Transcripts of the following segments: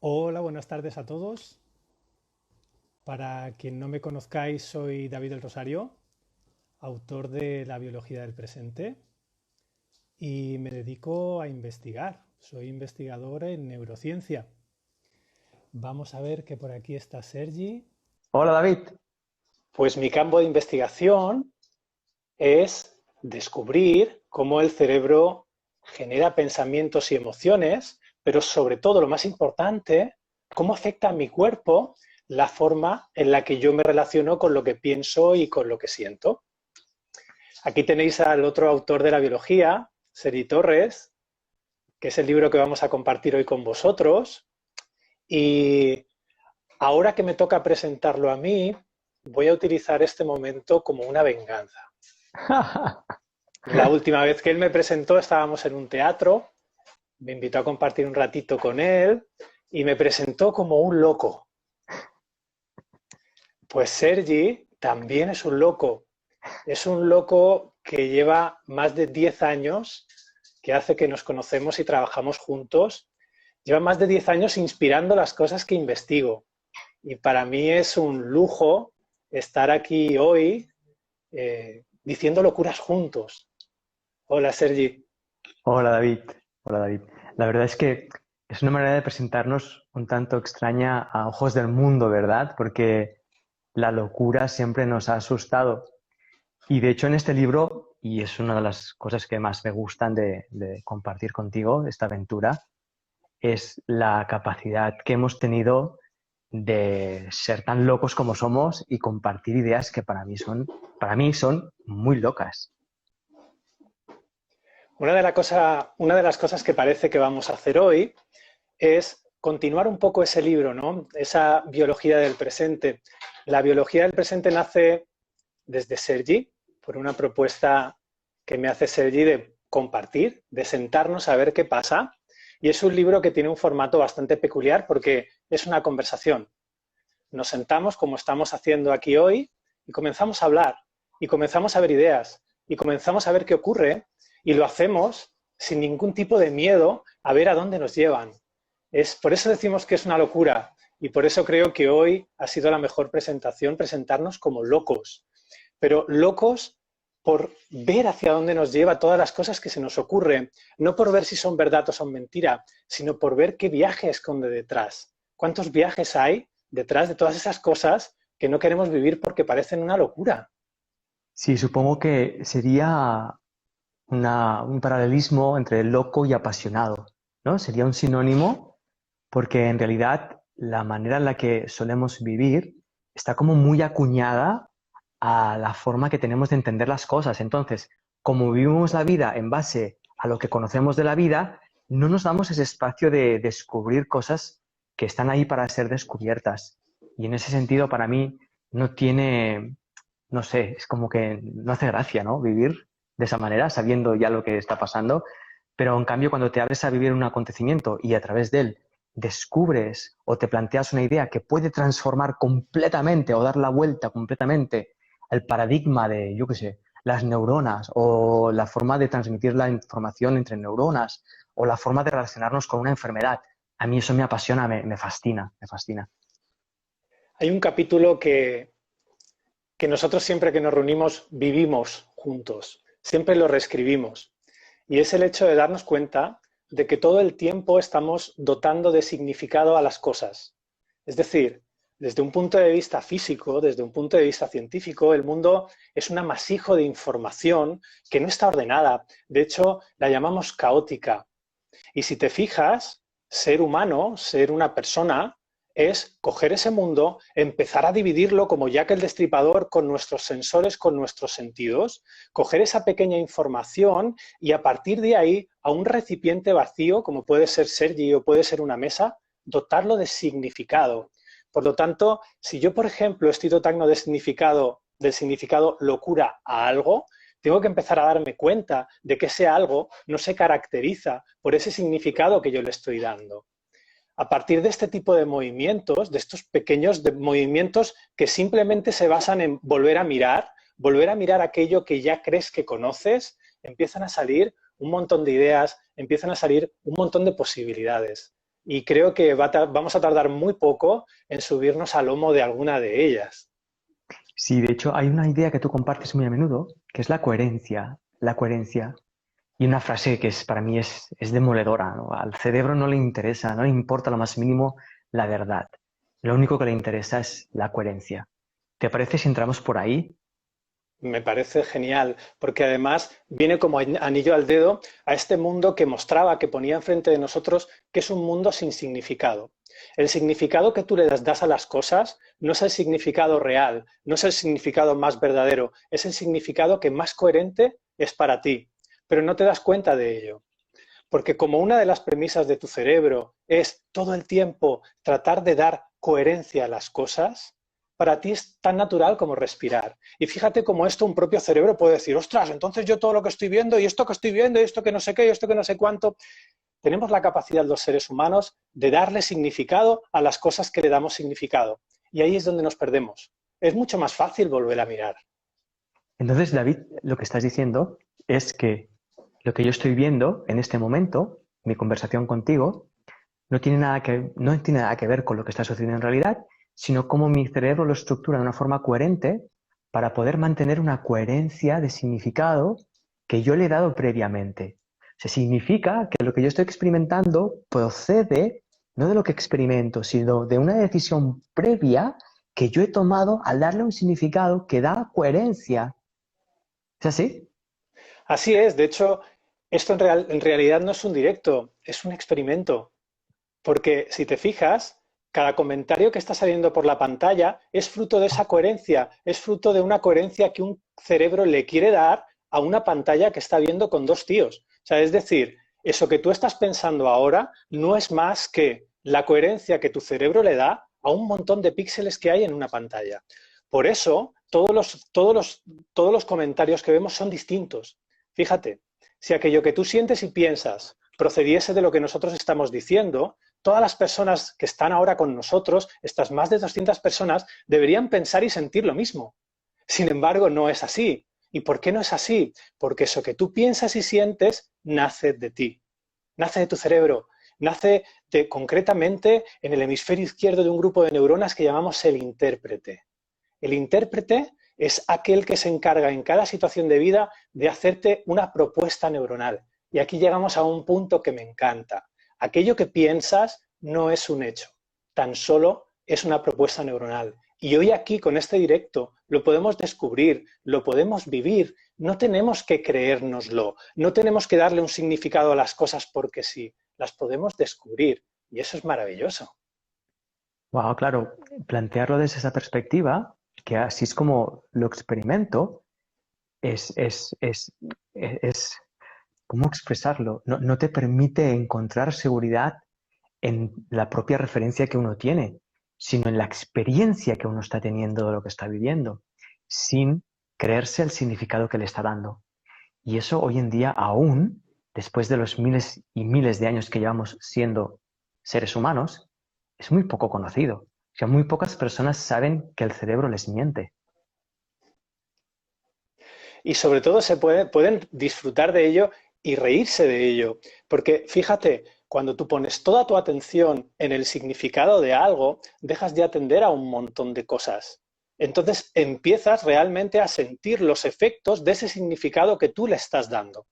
Hola, buenas tardes a todos. Para quien no me conozcáis, soy David del Rosario, autor de La biología del presente y me dedico a investigar. Soy investigador en neurociencia. Vamos a ver que por aquí está Sergi. Hola David. Pues mi campo de investigación es descubrir cómo el cerebro genera pensamientos y emociones, pero sobre todo, lo más importante, cómo afecta a mi cuerpo la forma en la que yo me relaciono con lo que pienso y con lo que siento. Aquí tenéis al otro autor de la biología, Sergi Torres, que es el libro que vamos a compartir hoy con vosotros. Y ahora que me toca presentarlo a mí, voy a utilizar este momento como una venganza. La última vez que él me presentó estábamos en un teatro, me invitó a compartir un ratito con él y me presentó como un loco. Pues Sergi también es un loco que lleva más de 10 años, que hace que nos conocemos y trabajamos juntos, lleva más de 10 años inspirando las cosas que investigo. Y para mí es un lujo estar aquí hoy diciendo locuras juntos. Hola Sergi. Hola David. Hola David. La verdad es que es una manera de presentarnos un tanto extraña a ojos del mundo, ¿verdad? Porque la locura siempre nos ha asustado. Y de hecho en este libro, y es una de las cosas que más me gustan de compartir contigo, esta aventura, es la capacidad que hemos tenido de ser tan locos como somos y compartir ideas que para mí son muy locas. Una de las cosas que parece que vamos a hacer hoy es continuar un poco ese libro, ¿no? Esa biología del presente. La biología del presente nace desde Sergi, por una propuesta que me hace Sergi de compartir, de sentarnos a ver qué pasa. Y es un libro que tiene un formato bastante peculiar porque es una conversación. Nos sentamos como estamos haciendo aquí hoy y comenzamos a hablar y comenzamos a ver ideas y comenzamos a ver qué ocurre y lo hacemos sin ningún tipo de miedo a ver a dónde nos llevan. Por eso decimos que es una locura y por eso creo que hoy ha sido la mejor presentación presentarnos como locos, pero locos por ver hacia dónde nos lleva todas las cosas que se nos ocurren, no por ver si son verdad o son mentira, sino por ver qué viaje esconde detrás. ¿Cuántos viajes hay detrás de todas esas cosas que no queremos vivir porque parecen una locura? Sí, supongo que sería un paralelismo entre loco y apasionado, ¿no? Sería un sinónimo porque en realidad la manera en la que solemos vivir está como muy acuñada a la forma que tenemos de entender las cosas. Entonces, como vivimos la vida en base a lo que conocemos de la vida, no nos damos ese espacio de descubrir cosas que están ahí para ser descubiertas. Y en ese sentido, para mí, no tiene, no sé, es como que no hace gracia, ¿no? Vivir de esa manera, sabiendo ya lo que está pasando. Pero en cambio, cuando te abres a vivir un acontecimiento y a través de él descubres o te planteas una idea que puede transformar completamente o dar la vuelta completamente al paradigma de, yo qué sé, las neuronas o la forma de transmitir la información entre neuronas o la forma de relacionarnos con una enfermedad. A mí eso me apasiona, me fascina, me fascina. Hay un capítulo que nosotros siempre que nos reunimos vivimos juntos, siempre lo reescribimos. Y es el hecho de darnos cuenta de que todo el tiempo estamos dotando de significado a las cosas. Es decir, desde un punto de vista físico, desde un punto de vista científico, el mundo es un amasijo de información que no está ordenada. De hecho, la llamamos caótica. Y si te fijas, ser humano, ser una persona, es coger ese mundo, empezar a dividirlo como Jack el Destripador con nuestros sensores, con nuestros sentidos, coger esa pequeña información y a partir de ahí, a un recipiente vacío, como puede ser Sergi o puede ser una mesa, dotarlo de significado. Por lo tanto, si yo, por ejemplo, estoy dotando del significado locura a algo, tengo que empezar a darme cuenta de que ese algo no se caracteriza por ese significado que yo le estoy dando. A partir de este tipo de movimientos, de estos pequeños movimientos que simplemente se basan en volver a mirar aquello que ya crees que conoces, empiezan a salir un montón de ideas, empiezan a salir un montón de posibilidades. y creo que vamos a tardar muy poco en subirnos al lomo de alguna de ellas. Sí, de hecho, hay una idea que tú compartes muy a menudo, que es la coherencia. La coherencia. Y una frase que para mí es demoledora, ¿no? Al cerebro no le interesa, no le importa lo más mínimo la verdad. Lo único que le interesa es la coherencia. ¿Te parece si entramos por ahí? Me parece genial, porque además viene como anillo al dedo a este mundo que mostraba, que ponía enfrente de nosotros, que es un mundo sin significado. El significado que tú le das a las cosas no es el significado real, no es el significado más verdadero, es el significado que más coherente es para ti, pero no te das cuenta de ello. Porque como una de las premisas de tu cerebro es todo el tiempo tratar de dar coherencia a las cosas, para ti es tan natural como respirar. Y fíjate cómo esto un propio cerebro puede decir, ostras, entonces yo todo lo que estoy viendo y esto que estoy viendo y esto que no sé qué y esto que no sé cuánto. Tenemos la capacidad los seres humanos de darle significado a las cosas que le damos significado. Y ahí es donde nos perdemos. Es mucho más fácil volver a mirar. Entonces, David, lo que estás diciendo es que lo que yo estoy viendo en este momento, mi conversación contigo, no tiene nada que ver con lo que está sucediendo en realidad, sino cómo mi cerebro lo estructura de una forma coherente para poder mantener una coherencia de significado que yo le he dado previamente. O sea, significa que lo que yo estoy experimentando procede no de lo que experimento, sino de una decisión previa que yo he tomado al darle un significado que da coherencia. ¿Es así? Así es, de hecho, esto en realidad no es un directo, es un experimento. Porque si te fijas, cada comentario que está saliendo por la pantalla es fruto de esa coherencia, es fruto de una coherencia que un cerebro le quiere dar a una pantalla que está viendo con dos tíos. O sea, es decir, eso que tú estás pensando ahora no es más que la coherencia que tu cerebro le da a un montón de píxeles que hay en una pantalla. Por eso, todos los comentarios que vemos son distintos. Fíjate, si aquello que tú sientes y piensas procediese de lo que nosotros estamos diciendo, todas las personas que están ahora con nosotros, estas más de 200 personas, deberían pensar y sentir lo mismo. Sin embargo, no es así. ¿Y por qué no es así? Porque eso que tú piensas y sientes nace de ti, nace de tu cerebro, nace concretamente en el hemisferio izquierdo de un grupo de neuronas que llamamos el intérprete. El intérprete es aquel que se encarga en cada situación de vida de hacerte una propuesta neuronal. Y aquí llegamos a un punto que me encanta. Aquello que piensas no es un hecho, tan solo es una propuesta neuronal. Y hoy aquí, con este directo, lo podemos descubrir, lo podemos vivir. No tenemos que creérnoslo, no tenemos que darle un significado a las cosas porque sí, las podemos descubrir. Y eso es maravilloso. Wow, claro, plantearlo desde esa perspectiva, que así es como lo experimento, es, es, es, es ¿cómo expresarlo? No, no te permite encontrar seguridad en la propia referencia que uno tiene, sino en la experiencia que uno está teniendo de lo que está viviendo, sin creerse el significado que le está dando. Y eso hoy en día aún, después de los miles y miles de años que llevamos siendo seres humanos, es muy poco conocido. O sea, muy pocas personas saben que el cerebro les miente. Y sobre todo pueden disfrutar de ello y reírse de ello. Porque fíjate, cuando tú pones toda tu atención en el significado de algo, dejas de atender a un montón de cosas. Entonces empiezas realmente a sentir los efectos de ese significado que tú le estás dando.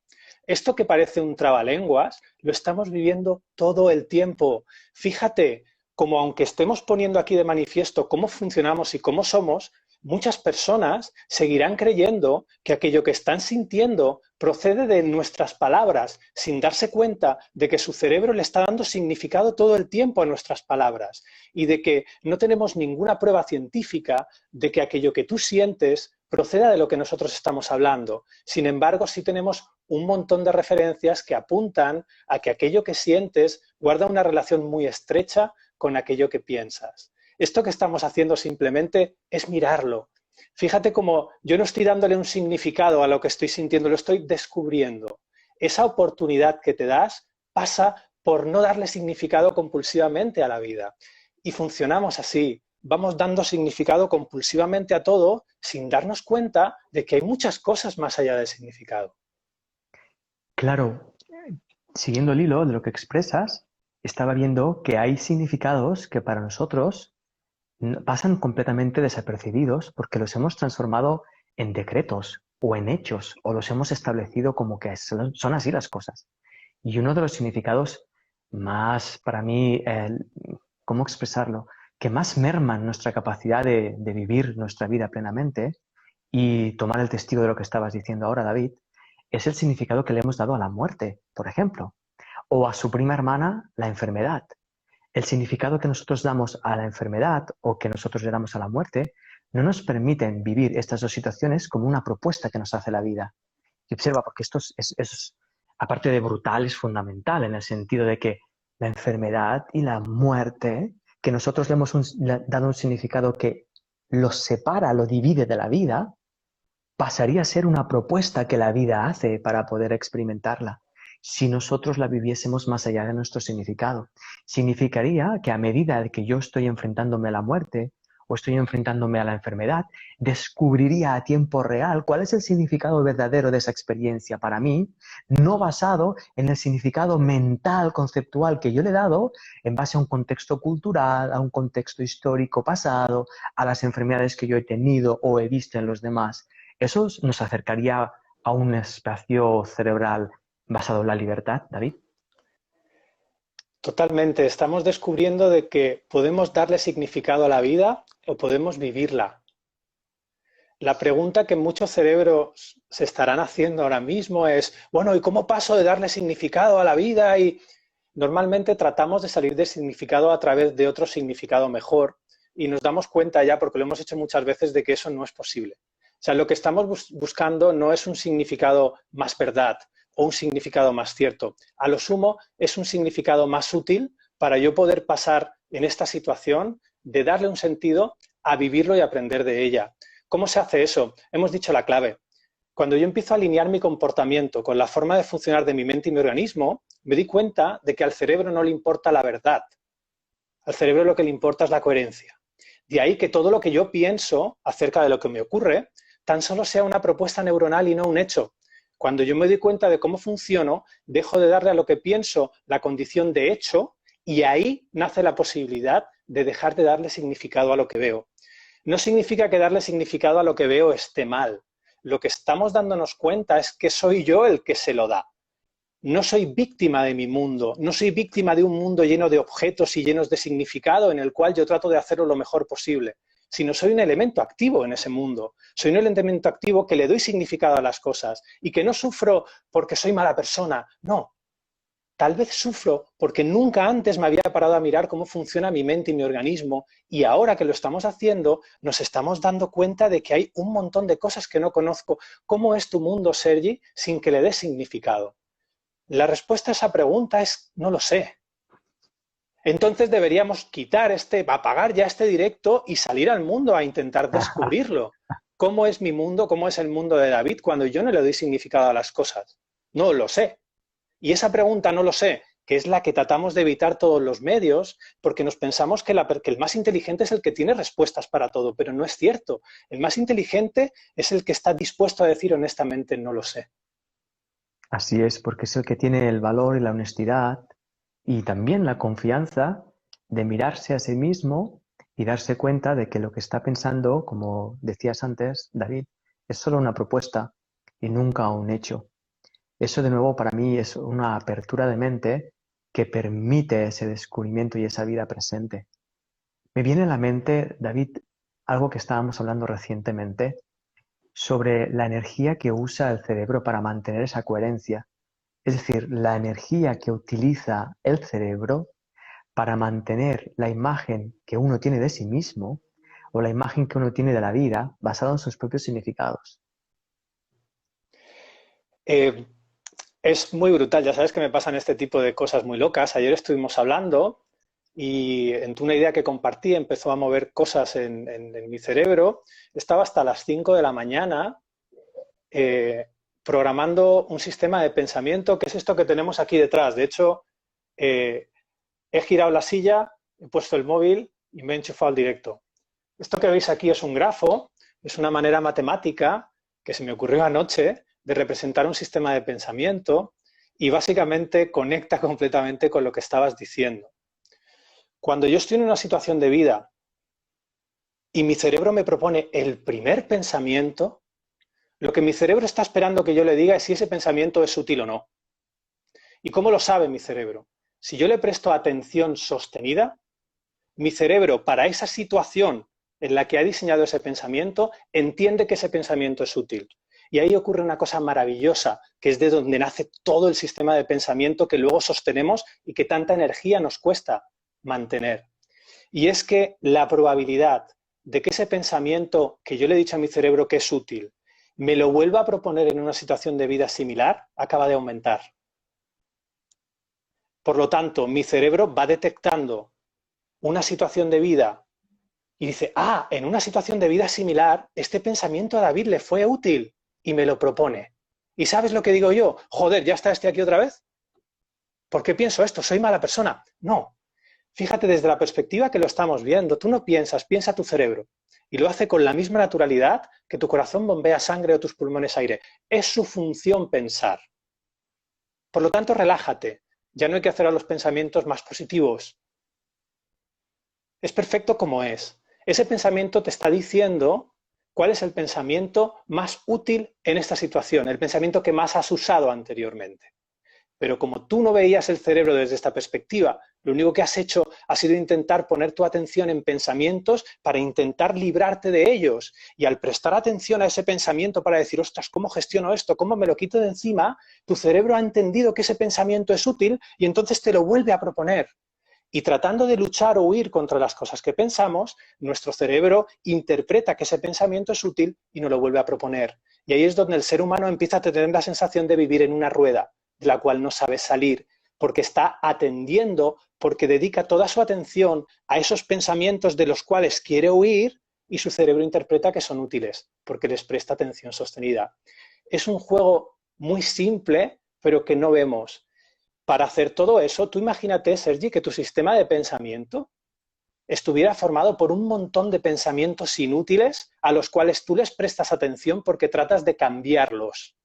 Esto que parece un trabalenguas, lo estamos viviendo todo el tiempo. Fíjate, como aunque estemos poniendo aquí de manifiesto cómo funcionamos y cómo somos, muchas personas seguirán creyendo que aquello que están sintiendo procede de nuestras palabras, sin darse cuenta de que su cerebro le está dando significado todo el tiempo a nuestras palabras y de que no tenemos ninguna prueba científica de que aquello que tú sientes proceda de lo que nosotros estamos hablando. Sin embargo, sí tenemos un montón de referencias que apuntan a que aquello que sientes guarda una relación muy estrecha con aquello que piensas. Esto que estamos haciendo simplemente es mirarlo. Fíjate cómo yo no estoy dándole un significado a lo que estoy sintiendo, lo estoy descubriendo. Esa oportunidad que te das pasa por no darle significado compulsivamente a la vida. Y funcionamos así. Vamos dando significado compulsivamente a todo sin darnos cuenta de que hay muchas cosas más allá del significado. Claro, siguiendo el hilo de lo que expresas, estaba viendo que hay significados que para nosotros pasan completamente desapercibidos porque los hemos transformado en decretos o en hechos o los hemos establecido como que son así las cosas. Y uno de los significados más, para mí, ¿cómo expresarlo? Que más merman nuestra capacidad de vivir nuestra vida plenamente y tomar el testigo de lo que estabas diciendo ahora, David, es el significado que le hemos dado a la muerte, por ejemplo, o a su prima hermana, la enfermedad. El significado que nosotros damos a la enfermedad o que nosotros le damos a la muerte no nos permiten vivir estas dos situaciones como una propuesta que nos hace la vida. Y observa, porque esto aparte de brutal, es fundamental en el sentido de que la enfermedad y la muerte, que nosotros le hemos dado un significado que los separa, lo divide de la vida, pasaría a ser una propuesta que la vida hace para poder experimentarla. Si nosotros la viviésemos más allá de nuestro significado, significaría que a medida que yo estoy enfrentándome a la muerte o estoy enfrentándome a la enfermedad, descubriría a tiempo real cuál es el significado verdadero de esa experiencia para mí, no basado en el significado mental, conceptual que yo le he dado en base a un contexto cultural, a un contexto histórico pasado, a las enfermedades que yo he tenido o he visto en los demás. Eso nos acercaría a un espacio cerebral basado en la libertad, David. Totalmente. Estamos descubriendo de que podemos darle significado a la vida o podemos vivirla. La pregunta que muchos cerebros se estarán haciendo ahora mismo es, bueno, ¿y cómo paso de darle significado a la vida? Y normalmente tratamos de salir del significado a través de otro significado mejor y nos damos cuenta ya, porque lo hemos hecho muchas veces, de que eso no es posible. O sea, lo que estamos buscando no es un significado más verdad o un significado más cierto. A lo sumo, es un significado más útil para yo poder pasar en esta situación de darle un sentido a vivirlo y aprender de ella. ¿Cómo se hace eso? Hemos dicho la clave. Cuando yo empiezo a alinear mi comportamiento con la forma de funcionar de mi mente y mi organismo, me di cuenta de que al cerebro no le importa la verdad. Al cerebro lo que le importa es la coherencia. De ahí que todo lo que yo pienso acerca de lo que me ocurre tan solo sea una propuesta neuronal y no un hecho. Cuando yo me doy cuenta de cómo funciono, dejo de darle a lo que pienso la condición de hecho y ahí nace la posibilidad de dejar de darle significado a lo que veo. No significa que darle significado a lo que veo esté mal. Lo que estamos dándonos cuenta es que soy yo el que se lo da. No soy víctima de mi mundo, no soy víctima de un mundo lleno de objetos y llenos de significado en el cual yo trato de hacerlo lo mejor posible, sino soy un elemento activo en ese mundo. Soy un elemento activo que le doy significado a las cosas y que no sufro porque soy mala persona, no. Tal vez sufro porque nunca antes me había parado a mirar cómo funciona mi mente y mi organismo y ahora que lo estamos haciendo nos estamos dando cuenta de que hay un montón de cosas que no conozco. ¿Cómo es tu mundo, Sergi, sin que le des significado? La respuesta a esa pregunta es no lo sé. Entonces deberíamos apagar ya este directo y salir al mundo a intentar descubrirlo. ¿Cómo es mi mundo? ¿Cómo es el mundo de David cuando yo no le doy significado a las cosas? No lo sé. Y esa pregunta no lo sé, que es la que tratamos de evitar todos los medios, porque nos pensamos que el más inteligente es el que tiene respuestas para todo, pero no es cierto. El más inteligente es el que está dispuesto a decir honestamente no lo sé. Así es, porque es el que tiene el valor y la honestidad y también la confianza de mirarse a sí mismo y darse cuenta de que lo que está pensando, como decías antes, David, es solo una propuesta y nunca un hecho. Eso de nuevo para mí es una apertura de mente que permite ese descubrimiento y esa vida presente. Me viene a la mente, David, algo que estábamos hablando recientemente sobre la energía que usa el cerebro para mantener esa coherencia. Es decir, la energía que utiliza el cerebro para mantener la imagen que uno tiene de sí mismo o la imagen que uno tiene de la vida basada en sus propios significados. Es muy brutal, ya sabes que me pasan este tipo de cosas muy locas. Ayer estuvimos hablando y en una idea que compartí empezó a mover cosas en mi cerebro. Estaba hasta las 5 de la mañana programando un sistema de pensamiento, que es esto que tenemos aquí detrás. De hecho, he girado la silla, he puesto el móvil y me he enchufado al directo. Esto que veis aquí es un grafo, es una manera matemática que se me ocurrió anoche de representar un sistema de pensamiento y básicamente conecta completamente con lo que estabas diciendo. Cuando yo estoy en una situación de vida y mi cerebro me propone el primer pensamiento, lo que mi cerebro está esperando que yo le diga es si ese pensamiento es útil o no. ¿Y cómo lo sabe mi cerebro? Si yo le presto atención sostenida, mi cerebro, para esa situación en la que ha diseñado ese pensamiento, entiende que ese pensamiento es útil. Y ahí ocurre una cosa maravillosa, que es de donde nace todo el sistema de pensamiento que luego sostenemos y que tanta energía nos cuesta mantener. Y es que la probabilidad de que ese pensamiento que yo le he dicho a mi cerebro que es útil, me lo vuelva a proponer en una situación de vida similar, acaba de aumentar. Por lo tanto, mi cerebro va detectando una situación de vida y dice, ah, en una situación de vida similar, este pensamiento a David le fue útil y me lo propone. ¿Y sabes lo que digo yo? Joder, ¿ya está este aquí otra vez? ¿Por qué pienso esto? ¿Soy mala persona? No. Fíjate desde la perspectiva que lo estamos viendo. Tú no piensas, piensa tu cerebro. Y lo hace con la misma naturalidad que tu corazón bombea sangre o tus pulmones aire. Es su función pensar. Por lo tanto, relájate. Ya no hay que hacer a los pensamientos más positivos. Es perfecto como es. Ese pensamiento te está diciendo cuál es el pensamiento más útil en esta situación, el pensamiento que más has usado anteriormente. Pero como tú no veías el cerebro desde esta perspectiva, lo único que has hecho ha sido intentar poner tu atención en pensamientos para intentar librarte de ellos. Y al prestar atención a ese pensamiento para decir, ostras, ¿cómo gestiono esto? ¿Cómo me lo quito de encima? Tu cerebro ha entendido que ese pensamiento es útil y entonces te lo vuelve a proponer. Y tratando de luchar o huir contra las cosas que pensamos, nuestro cerebro interpreta que ese pensamiento es útil y nos lo vuelve a proponer. Y ahí es donde el ser humano empieza a tener la sensación de vivir en una rueda, de la cual no sabe salir, porque está atendiendo, porque dedica toda su atención a esos pensamientos de los cuales quiere huir y su cerebro interpreta que son útiles, porque les presta atención sostenida. Es un juego muy simple, pero que no vemos. Para hacer todo eso, tú imagínate, Sergi, que tu sistema de pensamiento estuviera formado por un montón de pensamientos inútiles a los cuales tú les prestas atención porque tratas de cambiarlos.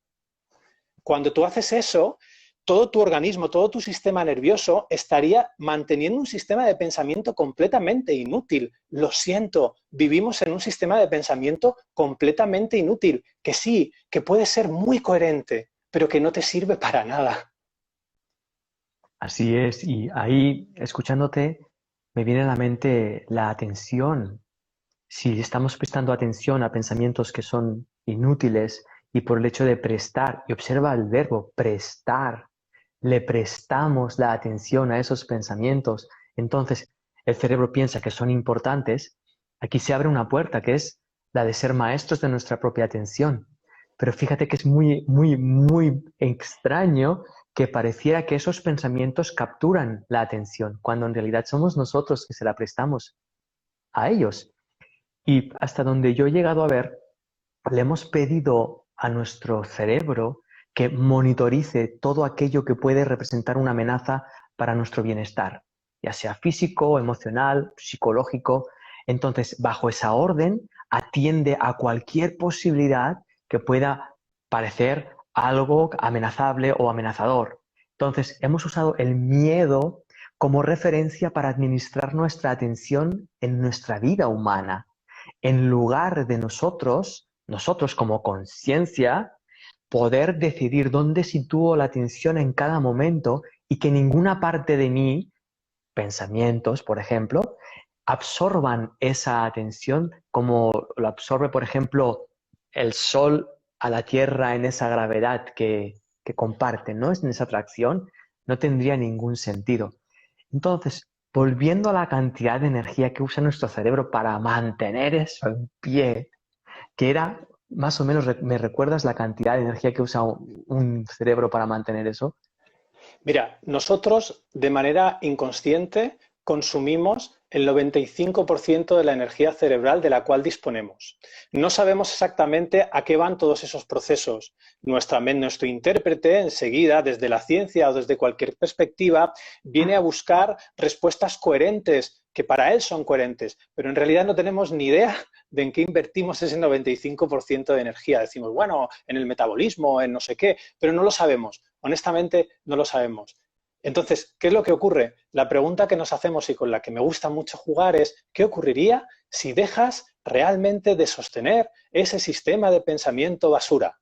Cuando tú haces eso, todo tu organismo, todo tu sistema nervioso estaría manteniendo un sistema de pensamiento completamente inútil. Lo siento, vivimos en un sistema de pensamiento completamente inútil, que sí, que puede ser muy coherente, pero que no te sirve para nada. Así es, y ahí, escuchándote, me viene a la mente la atención. Si estamos prestando atención a pensamientos que son inútiles y por el hecho de prestar, y observa el verbo prestar, le prestamos la atención a esos pensamientos, entonces el cerebro piensa que son importantes, aquí se abre una puerta que es la de ser maestros de nuestra propia atención. Pero fíjate que es muy, muy, muy extraño que pareciera que esos pensamientos capturan la atención, cuando en realidad somos nosotros que se la prestamos a ellos. Y hasta donde yo he llegado a ver, le hemos pedido a nuestro cerebro que monitorice todo aquello que puede representar una amenaza para nuestro bienestar, ya sea físico, emocional, psicológico. Entonces, bajo esa orden, atiende a cualquier posibilidad que pueda parecer algo amenazable o amenazador. Entonces, hemos usado el miedo como referencia para administrar nuestra atención en nuestra vida humana en lugar de nosotros como conciencia, poder decidir dónde sitúo la atención en cada momento y que ninguna parte de mí, pensamientos, por ejemplo, absorban esa atención como lo absorbe, por ejemplo, el sol a la Tierra en esa gravedad que comparten, ¿no? En esa atracción, no tendría ningún sentido. Entonces, volviendo a la cantidad de energía que usa nuestro cerebro para mantener eso en pie, que era más o menos, ¿me recuerdas la cantidad de energía que usa un cerebro para mantener eso? Mira, nosotros de manera inconsciente consumimos el 95% de la energía cerebral de la cual disponemos. No sabemos exactamente a qué van todos esos procesos. Nuestro intérprete, enseguida, desde la ciencia o desde cualquier perspectiva, viene a buscar respuestas coherentes que para él son coherentes, pero en realidad no tenemos ni idea de en qué invertimos ese 95% de energía. Decimos, bueno, en el metabolismo, en no sé qué, pero no lo sabemos. Honestamente, no lo sabemos. Entonces, ¿qué es lo que ocurre? La pregunta que nos hacemos y con la que me gusta mucho jugar es, ¿qué ocurriría si dejas realmente de sostener ese sistema de pensamiento basura?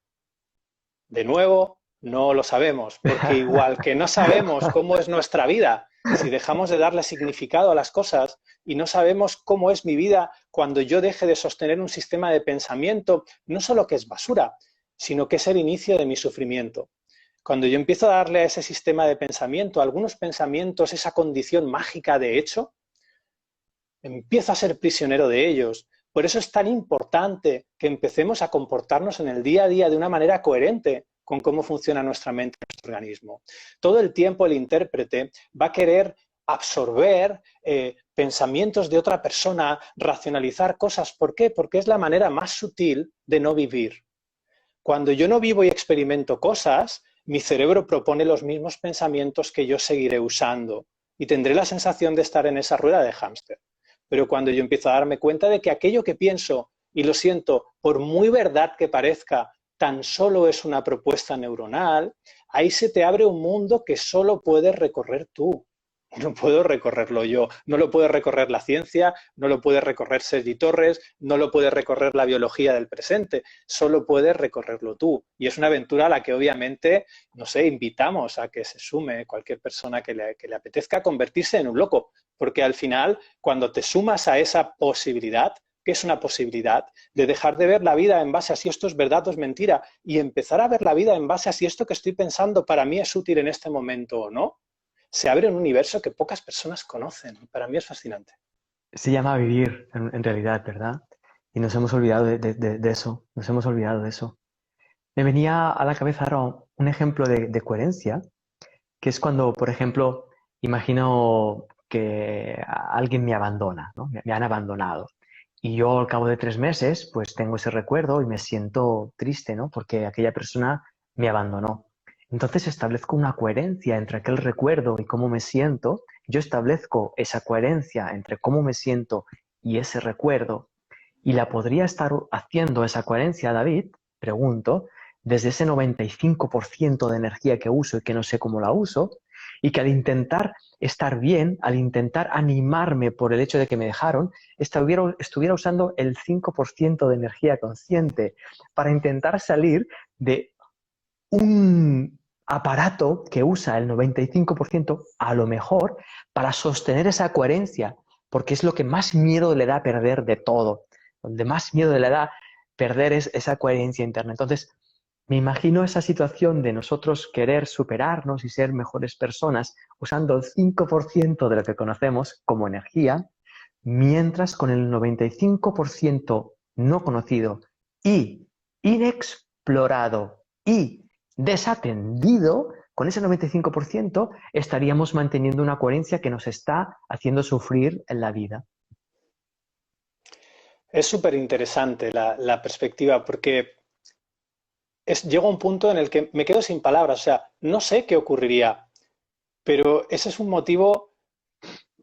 De nuevo, no lo sabemos, porque igual que no sabemos cómo es nuestra vida, si dejamos de darle significado a las cosas y no sabemos cómo es mi vida cuando yo deje de sostener un sistema de pensamiento, no solo que es basura, sino que es el inicio de mi sufrimiento. Cuando yo empiezo a darle a ese sistema de pensamiento, a algunos pensamientos, esa condición mágica de hecho, empiezo a ser prisionero de ellos. Por eso es tan importante que empecemos a comportarnos en el día a día de una manera coherente con cómo funciona nuestra mente y nuestro organismo. Todo el tiempo el intérprete va a querer absorber pensamientos de otra persona, racionalizar cosas. ¿Por qué? Porque es la manera más sutil de no vivir. Cuando yo no vivo y experimento cosas, mi cerebro propone los mismos pensamientos que yo seguiré usando y tendré la sensación de estar en esa rueda de hámster. Pero cuando yo empiezo a darme cuenta de que aquello que pienso y lo siento, por muy verdad que parezca, tan solo es una propuesta neuronal, ahí se te abre un mundo que solo puedes recorrer tú. No puedo recorrerlo yo, no lo puede recorrer la ciencia, no lo puede recorrer Sergi Torres, no lo puede recorrer la biología del presente, solo puedes recorrerlo tú. Y es una aventura a la que obviamente, no sé, invitamos a que se sume cualquier persona que le apetezca convertirse en un loco, porque al final, cuando te sumas a esa posibilidad, que es una posibilidad de dejar de ver la vida en base a si esto es verdad o es mentira y empezar a ver la vida en base a si esto que estoy pensando para mí es útil en este momento o no, se abre un universo que pocas personas conocen. Para mí es fascinante. Se llama vivir, en realidad, ¿verdad? Y nos hemos olvidado de eso, nos hemos olvidado de eso. Me venía a la cabeza ahora un ejemplo de coherencia, que es cuando, por ejemplo, imagino que alguien me abandona, ¿no? Me han abandonado. Y yo al cabo de 3 meses, pues tengo ese recuerdo y me siento triste, ¿no? Porque aquella persona me abandonó. Entonces establezco una coherencia entre aquel recuerdo y cómo me siento. Yo establezco esa coherencia entre cómo me siento y ese recuerdo. Y la podría estar haciendo esa coherencia, David, pregunto, desde ese 95% de energía que uso y que no sé cómo la uso, y que al intentar estar bien, al intentar animarme por el hecho de que me dejaron, estuviera usando el 5% de energía consciente para intentar salir de un aparato que usa el 95% a lo mejor para sostener esa coherencia, porque es lo que más miedo le da perder de todo, donde más miedo le da perder es esa coherencia interna. Entonces, me imagino esa situación de nosotros querer superarnos y ser mejores personas usando el 5% de lo que conocemos como energía, mientras con el 95% no conocido y inexplorado y desatendido, con ese 95% estaríamos manteniendo una coherencia que nos está haciendo sufrir en la vida. Es súper interesante la perspectiva porque llega un punto en el que me quedo sin palabras. O sea, no sé qué ocurriría, pero ese es un motivo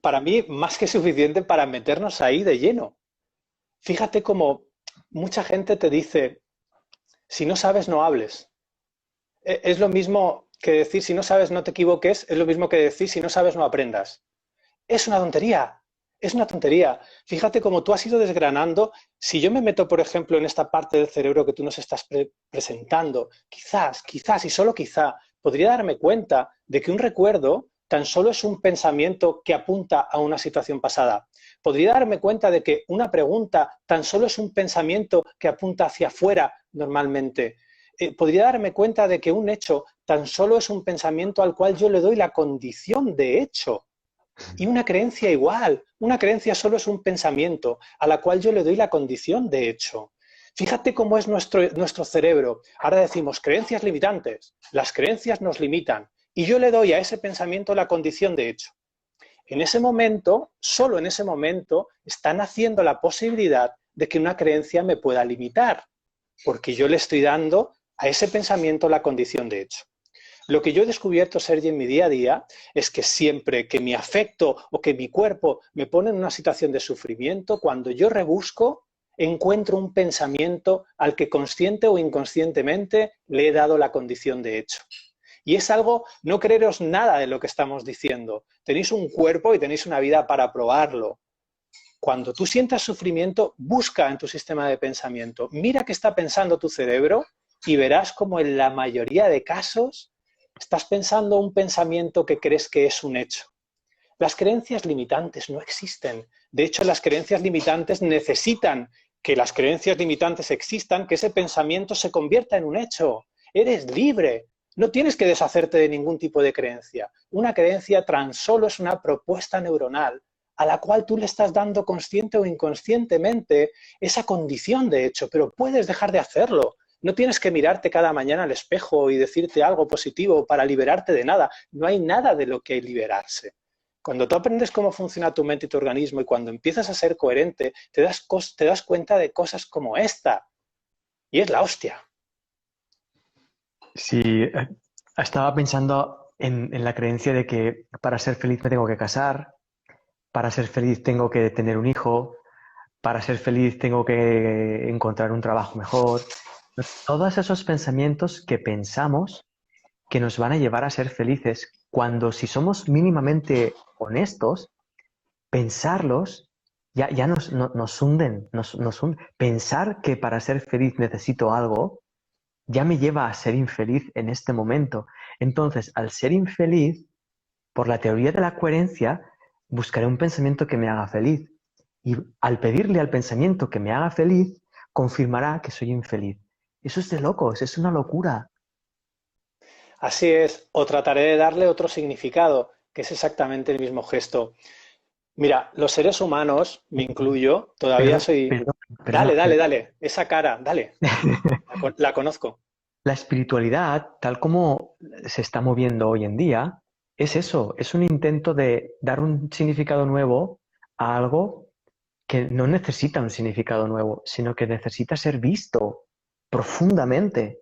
para mí más que suficiente para meternos ahí de lleno. Fíjate cómo mucha gente te dice, si no sabes, no hables. Es lo mismo que decir, si no sabes, no te equivoques, es lo mismo que decir, si no sabes, no aprendas. Es una tontería, es una tontería. Fíjate cómo tú has ido desgranando. Si yo me meto, por ejemplo, en esta parte del cerebro que tú nos estás presentando, quizás y solo quizá, podría darme cuenta de que un recuerdo tan solo es un pensamiento que apunta a una situación pasada. Podría darme cuenta de que una pregunta tan solo es un pensamiento que apunta hacia afuera normalmente. Podría darme cuenta de que un hecho tan solo es un pensamiento al cual yo le doy la condición de hecho. Y una creencia igual, una creencia solo es un pensamiento a la cual yo le doy la condición de hecho. Fíjate cómo es nuestro cerebro. Ahora decimos creencias limitantes. Las creencias nos limitan y yo le doy a ese pensamiento la condición de hecho. En ese momento, solo en ese momento, están haciendo la posibilidad de que una creencia me pueda limitar, porque yo le estoy dando a ese pensamiento la condición de hecho. Lo que yo he descubierto, Sergi, en mi día a día, es que siempre que mi afecto o que mi cuerpo me pone en una situación de sufrimiento, cuando yo rebusco, encuentro un pensamiento al que consciente o inconscientemente le he dado la condición de hecho. Y es algo, no creeros nada de lo que estamos diciendo. Tenéis un cuerpo y tenéis una vida para probarlo. Cuando tú sientas sufrimiento, busca en tu sistema de pensamiento, mira qué está pensando tu cerebro y verás como en la mayoría de casos estás pensando un pensamiento que crees que es un hecho. Las creencias limitantes no existen. De hecho, las creencias limitantes necesitan que las creencias limitantes existan, que ese pensamiento se convierta en un hecho. Eres libre. No tienes que deshacerte de ningún tipo de creencia. Una creencia tan solo es una propuesta neuronal a la cual tú le estás dando consciente o inconscientemente esa condición de hecho, pero puedes dejar de hacerlo. No tienes que mirarte cada mañana al espejo y decirte algo positivo para liberarte de nada. No hay nada de lo que liberarse. Cuando tú aprendes cómo funciona tu mente y tu organismo y cuando empiezas a ser coherente, te das cuenta de cosas como esta. Y es la hostia. Sí, estaba pensando en la creencia de que para ser feliz me tengo que casar, para ser feliz tengo que tener un hijo, para ser feliz tengo que encontrar un trabajo mejor. Todos esos pensamientos que pensamos que nos van a llevar a ser felices, cuando si somos mínimamente honestos, pensarlos ya nos hunden, nos hunden. Pensar que para ser feliz necesito algo ya me lleva a ser infeliz en este momento. Entonces, al ser infeliz, por la teoría de la coherencia, buscaré un pensamiento que me haga feliz. Y al pedirle al pensamiento que me haga feliz, confirmará que soy infeliz. Eso es de locos, es una locura. Así es, o trataré de darle otro significado, que es exactamente el mismo gesto. Mira, los seres humanos, me incluyo, todavía Perdón, soy... perdón, Dale, perdona. dale, dale, esa cara, dale, la conozco. La espiritualidad, tal como se está moviendo hoy en día, es eso, es un intento de dar un significado nuevo a algo que no necesita un significado nuevo, sino que necesita ser visto profundamente.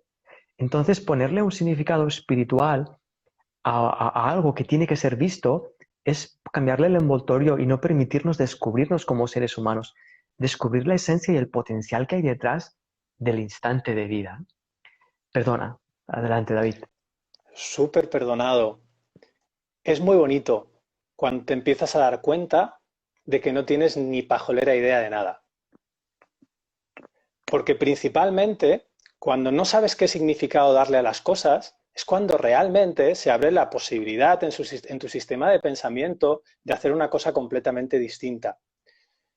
Entonces, ponerle un significado espiritual a algo que tiene que ser visto es cambiarle el envoltorio y no permitirnos descubrirnos como seres humanos, descubrir la esencia y el potencial que hay detrás del instante de vida. Perdona, adelante, David. Súper perdonado. Es muy bonito cuando te empiezas a dar cuenta de que no tienes ni pajolera idea de nada. Porque principalmente, cuando no sabes qué significado darle a las cosas, es cuando realmente se abre la posibilidad en tu sistema de pensamiento de hacer una cosa completamente distinta.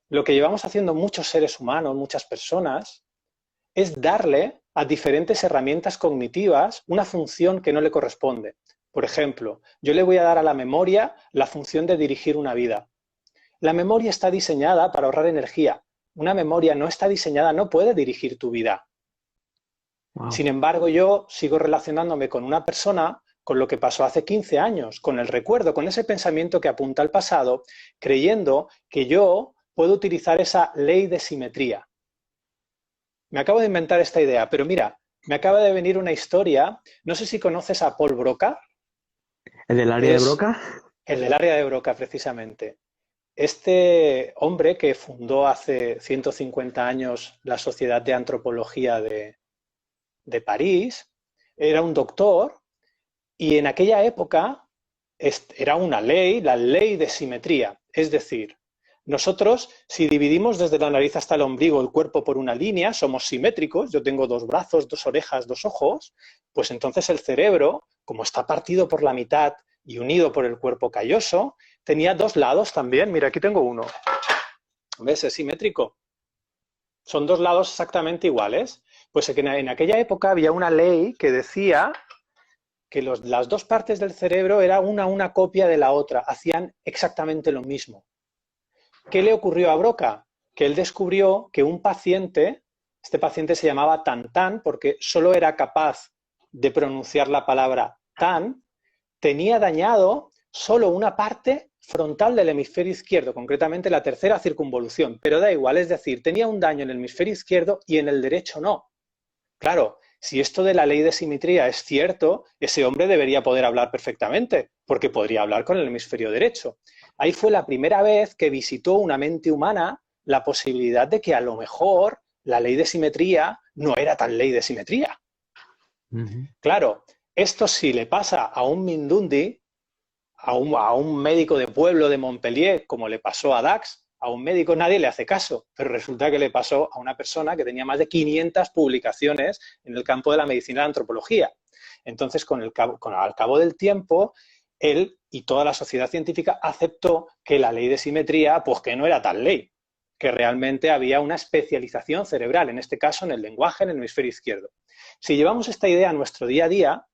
Lo que llevamos haciendo muchos seres humanos, muchas personas, es darle a diferentes herramientas cognitivas una función que no le corresponde. Por ejemplo, yo le voy a dar a la memoria la función de dirigir una vida. La memoria está diseñada para ahorrar energía. Una memoria no está diseñada, no puede dirigir tu vida. Wow. Sin embargo, yo sigo relacionándome con una persona con lo que pasó hace 15 años, con el recuerdo, con ese pensamiento que apunta al pasado, creyendo que yo puedo utilizar esa ley de simetría. Me acabo de inventar esta idea, pero mira, me acaba de venir una historia, no sé si conoces a Paul Broca, ¿El del área de es Broca? el del área de Broca precisamente. Este hombre que fundó hace 150 años la Sociedad de Antropología de París, era un doctor y en aquella época era una ley, la ley de simetría. Es decir, nosotros, si dividimos desde la nariz hasta el ombligo el cuerpo por una línea, somos simétricos, yo tengo dos brazos, dos orejas, dos ojos, pues entonces el cerebro, como está partido por la mitad y unido por el cuerpo calloso, tenía dos lados también. Mira, aquí tengo uno. ¿Ves? Es simétrico. Son dos lados exactamente iguales. Pues en aquella época había una ley que decía que las dos partes del cerebro era una copia de la otra, hacían exactamente lo mismo. ¿Qué le ocurrió a Broca? Que él descubrió que un paciente, este paciente se llamaba Tan porque solo era capaz de pronunciar la palabra tan, tenía dañado solo una parte frontal del hemisferio izquierdo, concretamente la tercera circunvolución, pero da igual, es decir, tenía un daño en el hemisferio izquierdo y en el derecho no. Claro, si esto de la ley de simetría es cierto, ese hombre debería poder hablar perfectamente, porque podría hablar con el hemisferio derecho. Ahí fue la primera vez que visitó una mente humana la posibilidad de que a lo mejor la ley de simetría no era tan ley de simetría. Claro, esto sí le pasa a un Mindundi, a un médico de pueblo de Montpellier, como le pasó a Dax, a un médico nadie le hace caso, pero resulta que le pasó a una persona que tenía más de 500 publicaciones en el campo de la medicina y la antropología. Entonces, al cabo del tiempo, él y toda la sociedad científica aceptó que la ley de simetría, pues que no era tal ley, que realmente había una especialización cerebral, en este caso en el lenguaje, en el hemisferio izquierdo. Si llevamos esta idea a nuestro día a día,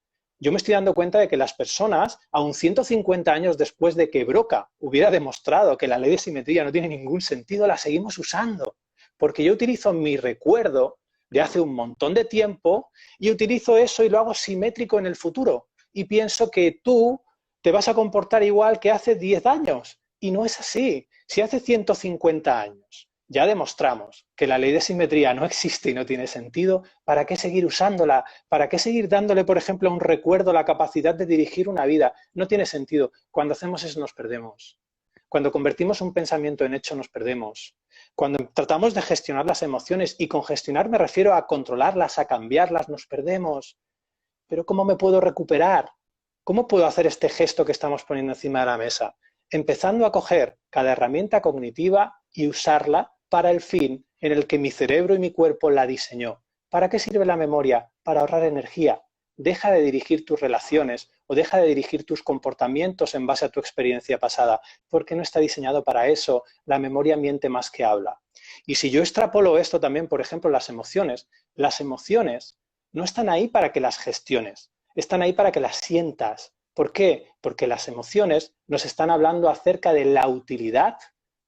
yo me estoy dando cuenta de que las personas, aun 150 años después de que Broca hubiera demostrado que la ley de simetría no tiene ningún sentido, la seguimos usando. Porque yo utilizo mi recuerdo de hace un montón de tiempo y utilizo eso y lo hago simétrico en el futuro. Y pienso que tú te vas a comportar igual que hace 10 años. Y no es así. Si hace 150 años ya demostramos que la ley de simetría no existe y no tiene sentido, ¿para qué seguir usándola? ¿Para qué seguir dándole, por ejemplo, a un recuerdo la capacidad de dirigir una vida? No tiene sentido. Cuando hacemos eso nos perdemos. Cuando convertimos un pensamiento en hecho nos perdemos. Cuando tratamos de gestionar las emociones, y con gestionar me refiero a controlarlas, a cambiarlas, nos perdemos. Pero ¿cómo me puedo recuperar? ¿Cómo puedo hacer este gesto que estamos poniendo encima de la mesa? Empezando a coger cada herramienta cognitiva y usarla para el fin en el que mi cerebro y mi cuerpo la diseñó. ¿Para qué sirve la memoria? Para ahorrar energía. Deja de dirigir tus relaciones o deja de dirigir tus comportamientos en base a tu experiencia pasada, porque no está diseñado para eso. La memoria miente más que habla. Y si yo extrapolo esto también, por ejemplo, las emociones no están ahí para que las gestiones, están ahí para que las sientas. ¿Por qué? Porque las emociones nos están hablando acerca de la utilidad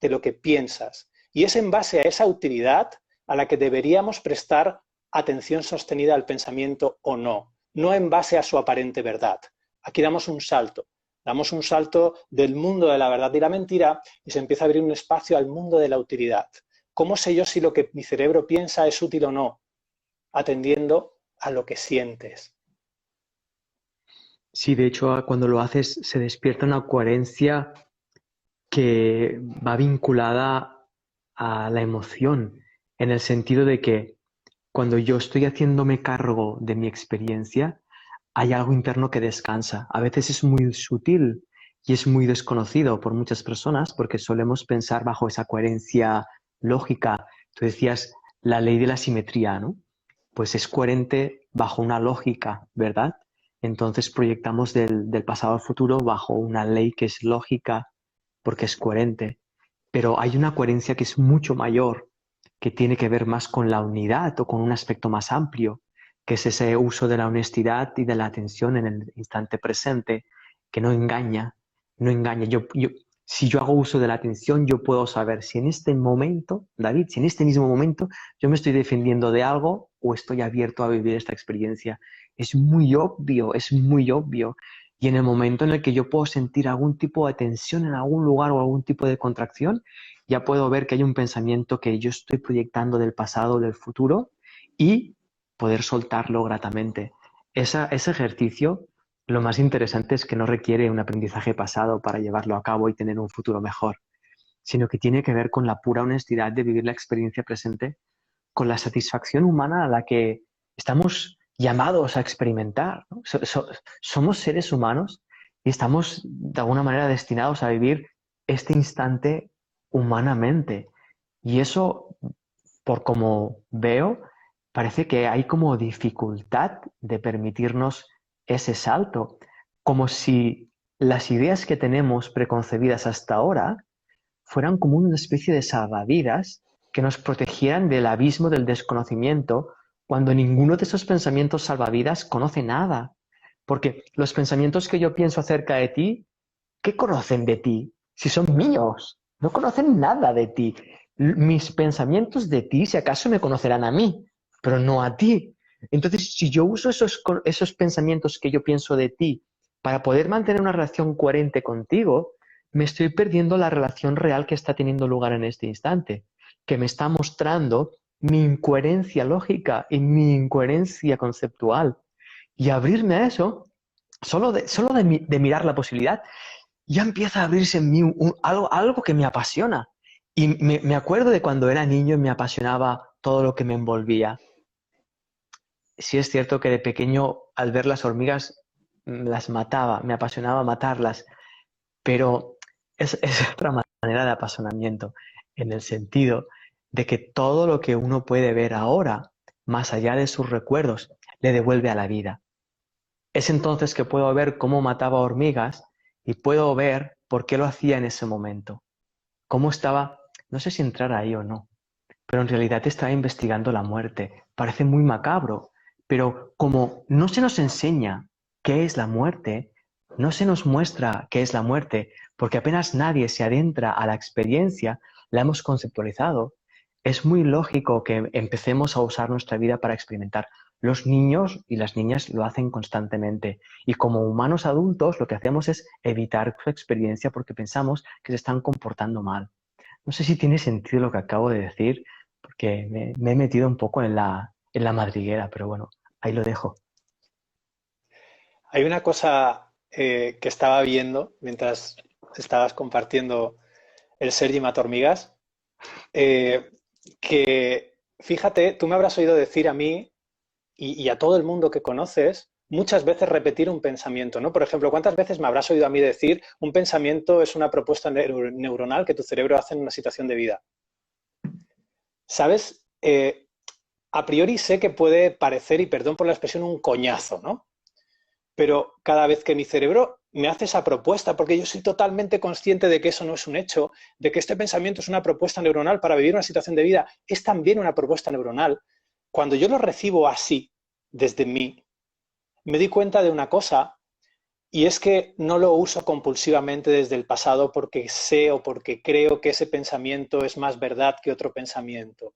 de lo que piensas. Y es en base a esa utilidad a la que deberíamos prestar atención sostenida al pensamiento o no, no en base a su aparente verdad. Aquí damos un salto del mundo de la verdad y la mentira y se empieza a abrir un espacio al mundo de la utilidad. ¿Cómo sé yo si lo que mi cerebro piensa es útil o no? Atendiendo a lo que sientes. Sí, de hecho, cuando lo haces se despierta una coherencia que va vinculada a la emoción, en el sentido de que cuando yo estoy haciéndome cargo de mi experiencia, hay algo interno que descansa. A veces es muy sutil y es muy desconocido por muchas personas porque solemos pensar bajo esa coherencia lógica. Tú decías la ley de la simetría, ¿no? Pues es coherente bajo una lógica, ¿verdad? Entonces proyectamos del pasado al futuro bajo una ley que es lógica porque es coherente. Pero hay una coherencia que es mucho mayor, que tiene que ver más con la unidad o con un aspecto más amplio, que es ese uso de la honestidad y de la atención en el instante presente, que no engaña, no engaña. Si yo hago uso de la atención, yo puedo saber si en este momento, David, si en este mismo momento yo me estoy defendiendo de algo o estoy abierto a vivir esta experiencia. Es muy obvio, es muy obvio. Y en el momento en el que yo puedo sentir algún tipo de tensión en algún lugar o algún tipo de contracción, ya puedo ver que hay un pensamiento que yo estoy proyectando del pasado o del futuro y poder soltarlo gratamente. Ese ejercicio, lo más interesante es que no requiere un aprendizaje pasado para llevarlo a cabo y tener un futuro mejor, sino que tiene que ver con la pura honestidad de vivir la experiencia presente, con la satisfacción humana a la que estamos llamados a experimentar, ¿no? Somos seres humanos y estamos de alguna manera destinados a vivir este instante humanamente. Y eso, por como veo, parece que hay como dificultad de permitirnos ese salto, como si las ideas que tenemos preconcebidas hasta ahora fueran como una especie de salvavidas que nos protegieran del abismo del desconocimiento, cuando ninguno de esos pensamientos salvavidas conoce nada. Porque los pensamientos que yo pienso acerca de ti, ¿qué conocen de ti? Si son míos, no conocen nada de ti. Mis pensamientos de ti, si acaso me conocerán a mí, pero no a ti. Entonces, si yo uso esos pensamientos que yo pienso de ti para poder mantener una relación coherente contigo, me estoy perdiendo la relación real que está teniendo lugar en este instante, que me está mostrando mi incoherencia lógica y mi incoherencia conceptual. Y abrirme a eso, de mirar la posibilidad, ya empieza a abrirse en mí algo que me apasiona. Y me acuerdo de cuando era niño y me apasionaba todo lo que me envolvía. Sí es cierto que de pequeño, al ver las hormigas, las mataba, me apasionaba matarlas, pero es otra manera de apasionamiento, en el sentido de que todo lo que uno puede ver ahora, más allá de sus recuerdos, le devuelve a la vida. Es entonces que puedo ver cómo mataba hormigas y puedo ver por qué lo hacía en ese momento. Cómo estaba, no sé si entrar ahí o no, pero en realidad estaba investigando la muerte. Parece muy macabro, pero como no se nos enseña qué es la muerte, no se nos muestra qué es la muerte, porque apenas nadie se adentra a la experiencia, la hemos conceptualizado, es muy lógico que empecemos a usar nuestra vida para experimentar. Los niños y las niñas lo hacen constantemente y como humanos adultos lo que hacemos es evitar su experiencia porque pensamos que se están comportando mal. No sé si tiene sentido lo que acabo de decir, porque me he metido un poco en la madriguera, pero bueno, ahí lo dejo. Hay una cosa que estaba viendo mientras estabas compartiendo el Sergi Matormigas, eh, que fíjate, tú me habrás oído decir a mí y a todo el mundo que conoces muchas veces repetir un pensamiento, ¿no? Por ejemplo, ¿cuántas veces me habrás oído a mí decir un pensamiento es una propuesta neuronal que tu cerebro hace en una situación de vida? ¿Sabes? A priori sé que puede parecer, y perdón por la expresión, un coñazo, ¿no? Pero cada vez que mi cerebro me hace esa propuesta, porque yo soy totalmente consciente de que eso no es un hecho, de que este pensamiento es una propuesta neuronal para vivir una situación de vida, es también una propuesta neuronal. Cuando yo lo recibo así, desde mí, me di cuenta de una cosa, y es que no lo uso compulsivamente desde el pasado porque sé o porque creo que ese pensamiento es más verdad que otro pensamiento.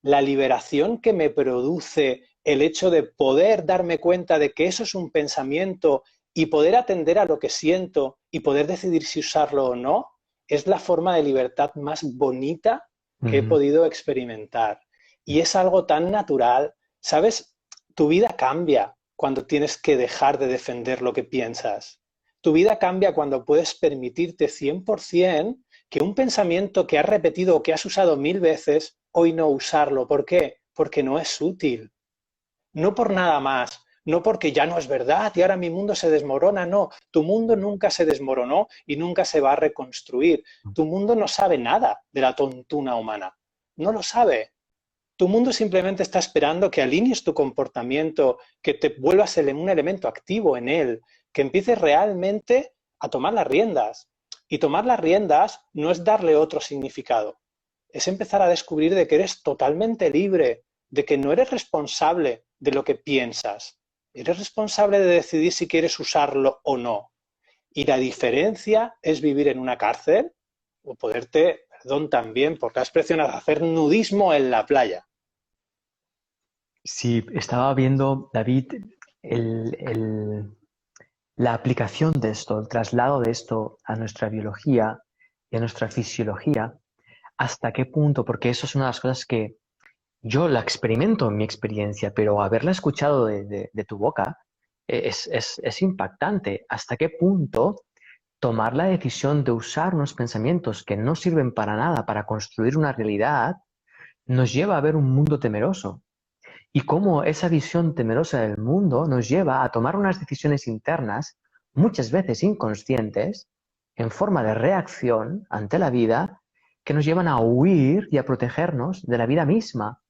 La liberación que me produce el hecho de poder darme cuenta de que eso es un pensamiento y poder atender a lo que siento y poder decidir si usarlo o no, es la forma de libertad más bonita que he Ujú. podido experimentar. Y es algo tan natural. ¿Sabes? Tu vida cambia cuando tienes que dejar de defender lo que piensas. Tu vida cambia cuando puedes permitirte 100% que un pensamiento que has repetido o que has usado 1000 veces, hoy no usarlo. ¿Por qué? Porque no es útil. No por nada más, no porque ya no es verdad y ahora mi mundo se desmorona, no. Tu mundo nunca se desmoronó y nunca se va a reconstruir. Tu mundo no sabe nada de la tontuna humana. No lo sabe. Tu mundo simplemente está esperando que alinees tu comportamiento, que te vuelvas un elemento activo en él, que empieces realmente a tomar las riendas. Y tomar las riendas no es darle otro significado, es empezar a descubrir de que eres totalmente libre, de que no eres responsable de lo que piensas, eres responsable de decidir si quieres usarlo o no. Y la diferencia es vivir en una cárcel o poderte, perdón también por la expresión, hacer nudismo en la playa. Sí, estaba viendo, David, el, el- la aplicación de esto, el traslado de esto a nuestra biología y a nuestra fisiología, hasta qué punto, porque eso es una de las cosas que yo la experimento en mi experiencia, pero haberla escuchado de tu boca es impactante. ¿Hasta qué punto tomar la decisión de usar unos pensamientos que no sirven para nada para construir una realidad nos lleva a ver un mundo temeroso? Y cómo esa visión temerosa del mundo nos lleva a tomar unas decisiones internas, muchas veces inconscientes, en forma de reacción ante la vida, que nos llevan a huir y a protegernos de la vida misma.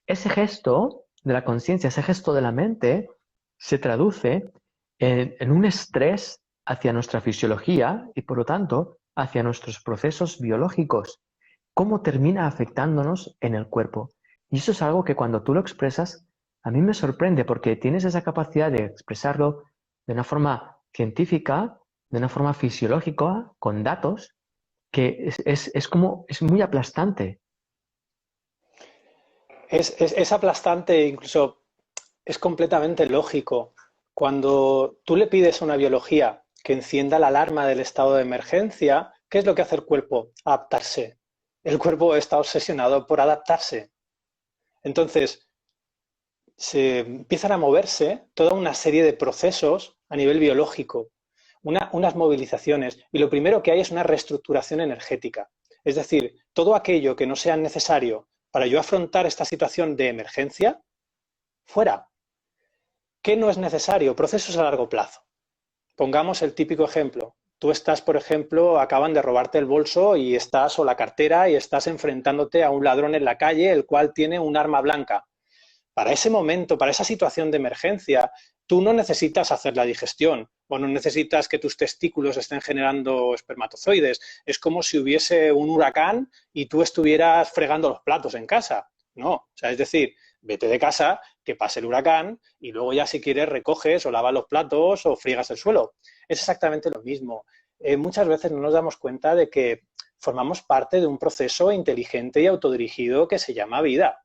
Ese gesto de la conciencia, ese gesto de la mente, se traduce en un estrés hacia nuestra fisiología y, por lo tanto, hacia nuestros procesos biológicos. ¿Cómo termina afectándonos en el cuerpo? Y eso es algo que cuando tú lo expresas, a mí me sorprende porque tienes esa capacidad de expresarlo de una forma científica, de una forma fisiológica, con datos, que es como, es muy aplastante. Es aplastante, incluso es completamente lógico. Cuando tú le pides a una biología que encienda la alarma del estado de emergencia, ¿qué es lo que hace el cuerpo? Adaptarse. El cuerpo está obsesionado por adaptarse. Entonces, se empiezan a moverse toda una serie de procesos a nivel biológico, unas movilizaciones, y lo primero que hay es una reestructuración energética. Es decir, todo aquello que no sea necesario para yo afrontar esta situación de emergencia, fuera. ¿Qué no es necesario? Procesos a largo plazo. Pongamos el típico ejemplo. Tú estás, por ejemplo, acaban de robarte el bolso y estás, o la cartera, y estás enfrentándote a un ladrón en la calle, el cual tiene un arma blanca. Para ese momento, para esa situación de emergencia, tú no necesitas hacer la digestión o no necesitas que tus testículos estén generando espermatozoides. Es como si hubiese un huracán y tú estuvieras fregando los platos en casa. No, o sea, es decir, vete de casa, que pase el huracán y luego ya si quieres recoges o lavas los platos o friegas el suelo. Es exactamente lo mismo. Muchas veces no nos damos cuenta de que formamos parte de un proceso inteligente y autodirigido que se llama vida.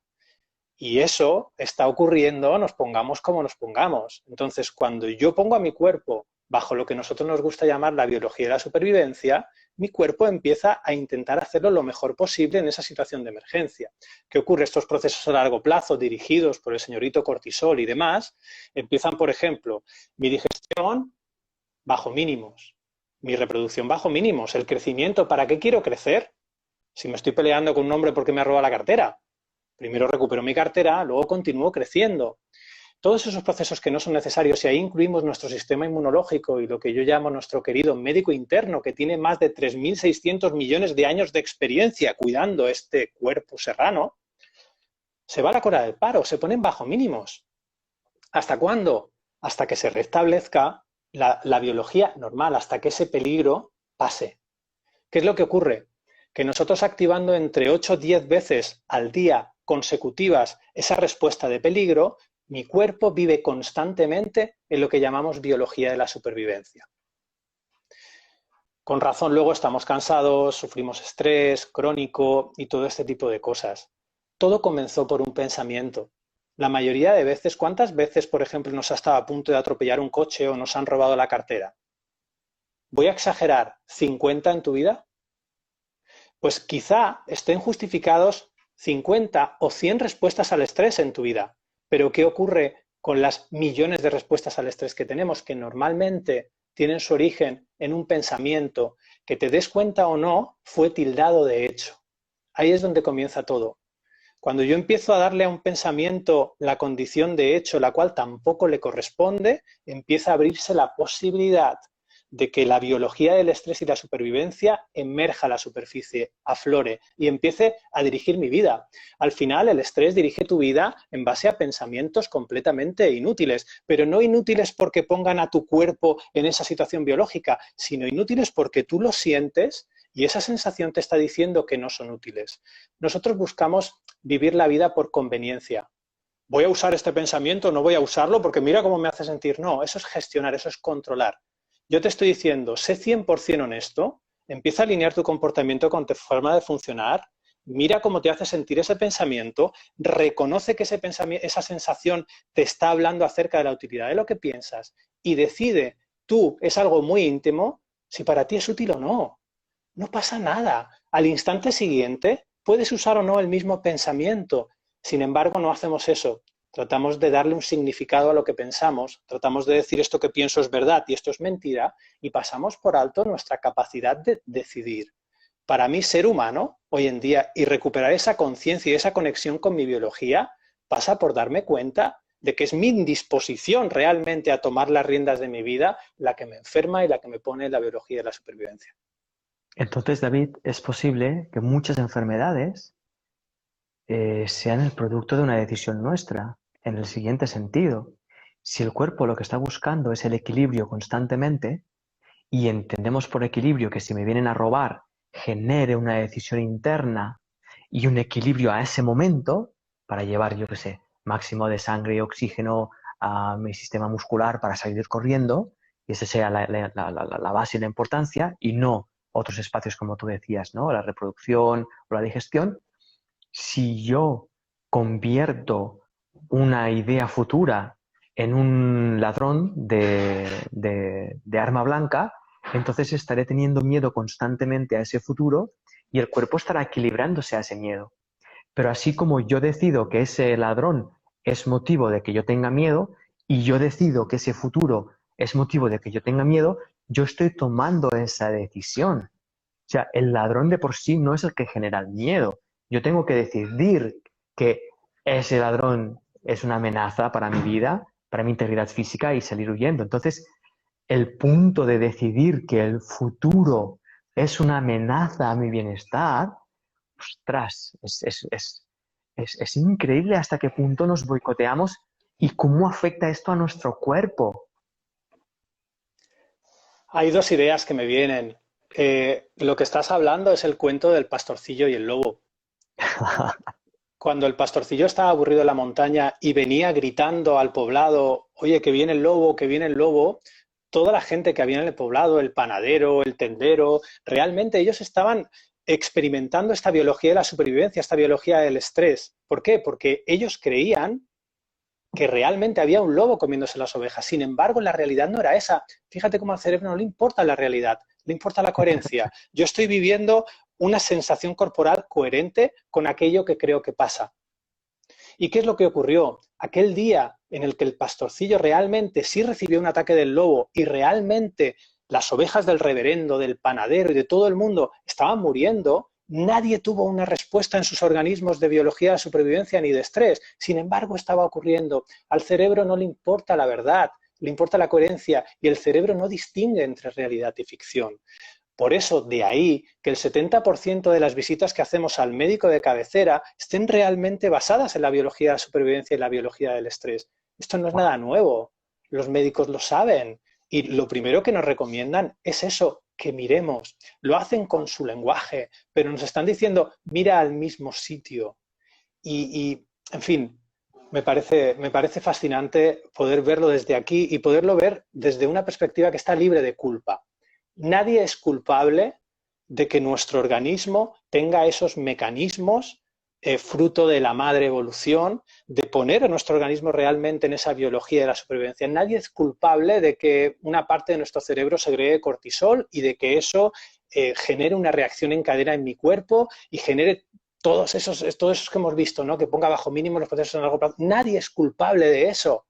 Y eso está ocurriendo, nos pongamos como nos pongamos. Entonces, cuando yo pongo a mi cuerpo bajo lo que a nosotros nos gusta llamar la biología de la supervivencia, mi cuerpo empieza a intentar hacerlo lo mejor posible en esa situación de emergencia. ¿Qué ocurre? Estos procesos a largo plazo, dirigidos por el señorito cortisol y demás, empiezan, por ejemplo, mi digestión bajo mínimos, mi reproducción bajo mínimos, el crecimiento. ¿Para qué quiero crecer? Si me estoy peleando con un hombre porque me ha robado la cartera. Primero recupero mi cartera, luego continúo creciendo. Todos esos procesos que no son necesarios, y ahí incluimos nuestro sistema inmunológico y lo que yo llamo nuestro querido médico interno, que tiene más de 3.600 millones de años de experiencia cuidando este cuerpo serrano, se va a la cola del paro, se ponen bajo mínimos. ¿Hasta cuándo? Hasta que se restablezca la biología normal, hasta que ese peligro pase. ¿Qué es lo que ocurre? Que nosotros activando entre 8 o 10 veces al día consecutivas esa respuesta de peligro, mi cuerpo vive constantemente en lo que llamamos biología de la supervivencia. Con razón luego estamos cansados, sufrimos estrés crónico y todo este tipo de cosas. Todo comenzó por un pensamiento. La mayoría de veces, ¿cuántas veces, por ejemplo, nos ha estado a punto de atropellar un coche o nos han robado la cartera? ¿Voy a exagerar? ¿50 en tu vida? Pues quizá estén justificados 50 o 100 respuestas al estrés en tu vida. Pero ¿qué ocurre con las millones de respuestas al estrés que tenemos? Que normalmente tienen su origen en un pensamiento que, te des cuenta o no, fue tildado de hecho. Ahí es donde comienza todo. Cuando yo empiezo a darle a un pensamiento la condición de hecho, la cual tampoco le corresponde, empieza a abrirse la posibilidad de que la biología del estrés y la supervivencia emerja a la superficie, aflore y empiece a dirigir mi vida. Al final, el estrés dirige tu vida en base a pensamientos completamente inútiles, pero no inútiles porque pongan a tu cuerpo en esa situación biológica, sino inútiles porque tú lo sientes y esa sensación te está diciendo que no son útiles. Nosotros buscamos vivir la vida por conveniencia. ¿Voy a usar este pensamiento? ¿No voy a usarlo? Porque mira cómo me hace sentir. No, eso es gestionar, eso es controlar. Yo te estoy diciendo, sé 100% honesto, empieza a alinear tu comportamiento con tu forma de funcionar, mira cómo te hace sentir ese pensamiento, reconoce que ese pensamiento, esa sensación te está hablando acerca de la utilidad de lo que piensas y decide, tú, es algo muy íntimo, si para ti es útil o no. No pasa nada. Al instante siguiente puedes usar o no el mismo pensamiento. Sin embargo, no hacemos eso. Tratamos de darle un significado a lo que pensamos, tratamos de decir esto que pienso es verdad y esto es mentira, y pasamos por alto nuestra capacidad de decidir. Para mí, ser humano, hoy en día, y recuperar esa conciencia y esa conexión con mi biología, pasa por darme cuenta de que es mi indisposición realmente a tomar las riendas de mi vida la que me enferma y la que me pone en la biología de la supervivencia. Entonces, David, es posible que muchas enfermedades sean el producto de una decisión nuestra, en el siguiente sentido. Si el cuerpo lo que está buscando es el equilibrio constantemente, y entendemos por equilibrio que si me vienen a robar, genere una decisión interna y un equilibrio a ese momento para llevar, yo qué sé, máximo de sangre y oxígeno a mi sistema muscular para salir corriendo, y esa sea la base y la importancia, y no otros espacios como tú decías, ¿no? La reproducción o la digestión. Si yo convierto una idea futura en un ladrón de arma blanca, entonces estaré teniendo miedo constantemente a ese futuro y el cuerpo estará equilibrándose a ese miedo. Pero así como yo decido que ese ladrón es motivo de que yo tenga miedo y yo decido que ese futuro es motivo de que yo tenga miedo, yo estoy tomando esa decisión. O sea, el ladrón de por sí no es el que genera el miedo. Yo tengo que decidir que ese ladrón es una amenaza para mi vida, para mi integridad física y salir huyendo. Entonces, el punto de decidir que el futuro es una amenaza a mi bienestar, ostras, es increíble hasta qué punto nos boicoteamos y cómo afecta esto a nuestro cuerpo. Hay dos ideas que me vienen. Lo que estás hablando es el cuento del pastorcillo y el lobo. Cuando el pastorcillo estaba aburrido en la montaña y venía gritando al poblado, oye, que viene el lobo, que viene el lobo, toda la gente que había en el poblado, el panadero, el tendero, realmente ellos estaban experimentando esta biología de la supervivencia, esta biología del estrés. ¿Por qué? Porque ellos creían que realmente había un lobo comiéndose las ovejas. Sin embargo, la realidad no era esa. Fíjate cómo al cerebro no le importa la realidad, le importa la coherencia. Yo estoy viviendo una sensación corporal coherente con aquello que creo que pasa. ¿Y qué es lo que ocurrió? Aquel día en el que el pastorcillo realmente sí recibió un ataque del lobo y realmente las ovejas del reverendo, del panadero y de todo el mundo estaban muriendo, nadie tuvo una respuesta en sus organismos de biología de supervivencia ni de estrés. Sin embargo, estaba ocurriendo. Al cerebro no le importa la verdad, le importa la coherencia y el cerebro no distingue entre realidad y ficción. Por eso, de ahí que el 70% de las visitas que hacemos al médico de cabecera estén realmente basadas en la biología de la supervivencia y la biología del estrés. Esto no es nada nuevo, los médicos lo saben y lo primero que nos recomiendan es eso, que miremos. Lo hacen con su lenguaje, pero nos están diciendo, mira al mismo sitio. En fin, me parece fascinante poder verlo desde aquí y poderlo ver desde una perspectiva que está libre de culpa. Nadie es culpable de que nuestro organismo tenga esos mecanismos fruto de la madre evolución, de poner a nuestro organismo realmente en esa biología de la supervivencia. Nadie es culpable de que una parte de nuestro cerebro segregue cortisol y de que eso genere una reacción en cadena en mi cuerpo y genere todos esos que hemos visto, ¿no? Que ponga bajo mínimo los procesos a largo plazo. Nadie es culpable de eso.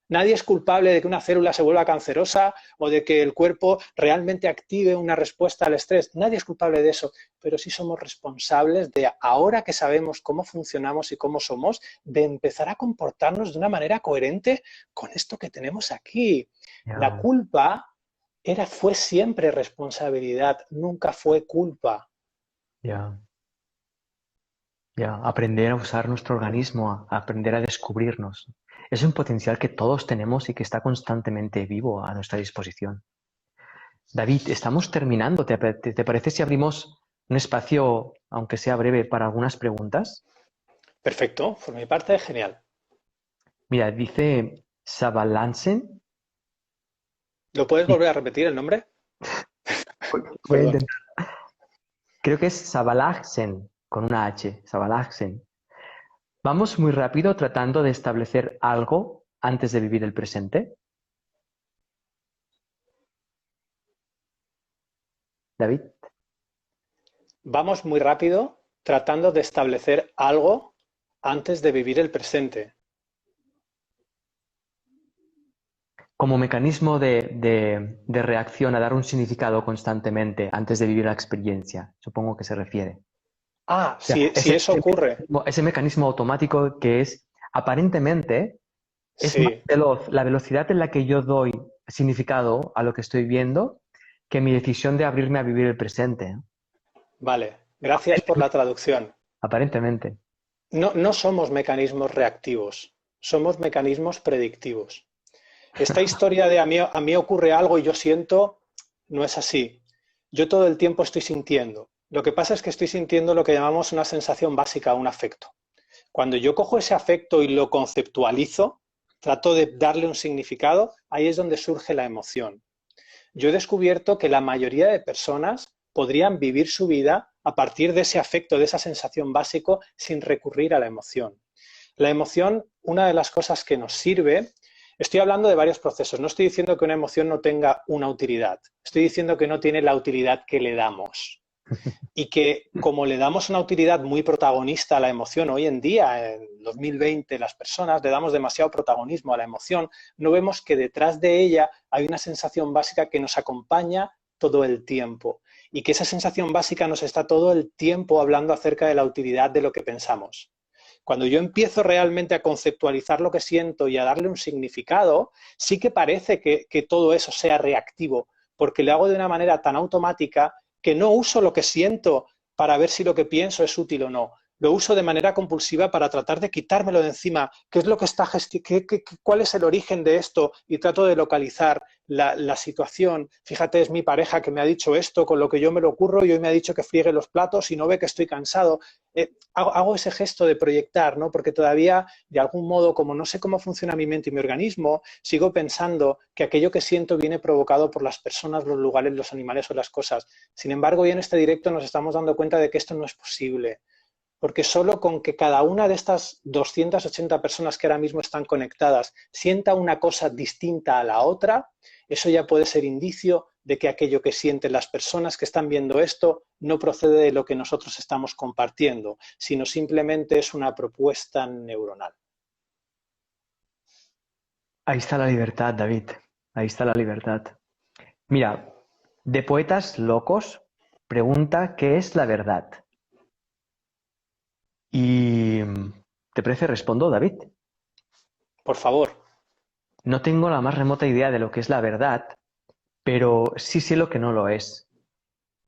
Nadie es culpable de que una célula se vuelva cancerosa o de que el cuerpo realmente active una respuesta al estrés. Nadie es culpable de eso, pero sí somos responsables de, ahora que sabemos cómo funcionamos y cómo somos, de empezar a comportarnos de una manera coherente con esto que tenemos aquí. La Ya, culpa fue siempre responsabilidad, nunca fue culpa. ya, ya. Aprender a usar nuestro organismo, a aprender a descubrirnos. Es un potencial que todos tenemos y que está constantemente vivo a nuestra disposición. David, estamos terminando. ¿Te parece si abrimos un espacio, aunque sea breve, para algunas preguntas? Perfecto, por mi parte, genial. Mira, dice Savalansen. ¿Lo puedes y- volver a repetir el nombre? Voy a Perdón. intentar. Creo que es Savalagsen, con una H, Savalagsen. Vamos muy rápido tratando de establecer algo antes de vivir el presente. David, Vamos muy rápido tratando de establecer algo antes de vivir el presente. como mecanismo de reacción a dar un significado constantemente antes de vivir la experiencia, supongo que se refiere. Ah, O sea, si eso ocurre, ese mecanismo automático que es aparentemente es más sí, veloz la velocidad en la que yo doy significado a lo que estoy viendo que mi decisión de abrirme a vivir el presente. vale. Gracias por la traducción. Aparentemente. No somos mecanismos reactivos, somos mecanismos predictivos. Esta historia de a mí ocurre algo y yo siento, no es así. Yo todo el tiempo estoy sintiendo. Lo que pasa es que estoy sintiendo lo que llamamos una sensación básica, un afecto. Cuando yo cojo ese afecto y lo conceptualizo, trato de darle un significado, ahí es donde surge la emoción. Yo he descubierto que la mayoría de personas podrían vivir su vida a partir de ese afecto, de esa sensación básico, sin recurrir a la emoción. La emoción, una de las cosas que nos sirve, estoy hablando de varios procesos, no estoy diciendo que una emoción no tenga una utilidad, estoy diciendo que no tiene la utilidad que le damos. y que como le damos una utilidad muy protagonista a la emoción hoy en día, en 2020, las personas le damos demasiado protagonismo a la emoción, no vemos que detrás de ella hay una sensación básica que nos acompaña todo el tiempo y que esa sensación básica nos está todo el tiempo hablando acerca de la utilidad de lo que pensamos. Cuando yo empiezo realmente a conceptualizar lo que siento y a darle un significado, sí que parece que todo eso sea reactivo, porque lo hago de una manera tan automática que no uso lo que siento para ver si lo que pienso es útil o no. Lo uso de manera compulsiva para tratar de quitármelo de encima. ¿Qué es lo que está cuál es el origen de esto? Y trato de localizar la situación. Fíjate, es mi pareja que me ha dicho esto, con lo que yo me lo ocurro, y hoy me ha dicho que friegue los platos y no ve que estoy cansado. Hago ese gesto de proyectar, ¿no? Porque todavía, de algún modo, como no sé cómo funciona mi mente y mi organismo, sigo pensando que aquello que siento viene provocado por las personas, los lugares, los animales o las cosas. Sin embargo, hoy en este directo nos estamos dando cuenta de que esto no es posible, porque solo con que cada una de estas 280 personas que ahora mismo están conectadas sienta una cosa distinta a la otra, eso ya puede ser indicio de que aquello que sienten las personas que están viendo esto no procede de lo que nosotros estamos compartiendo, sino simplemente es una propuesta neuronal. Ahí está la libertad, David. Ahí está la libertad. Mira, de poetas locos, pregunta ¿qué es la verdad? Y ¿te parece? Respondo, David. Por favor. No tengo la más remota idea de lo que es la verdad, pero sí sé lo que no lo es.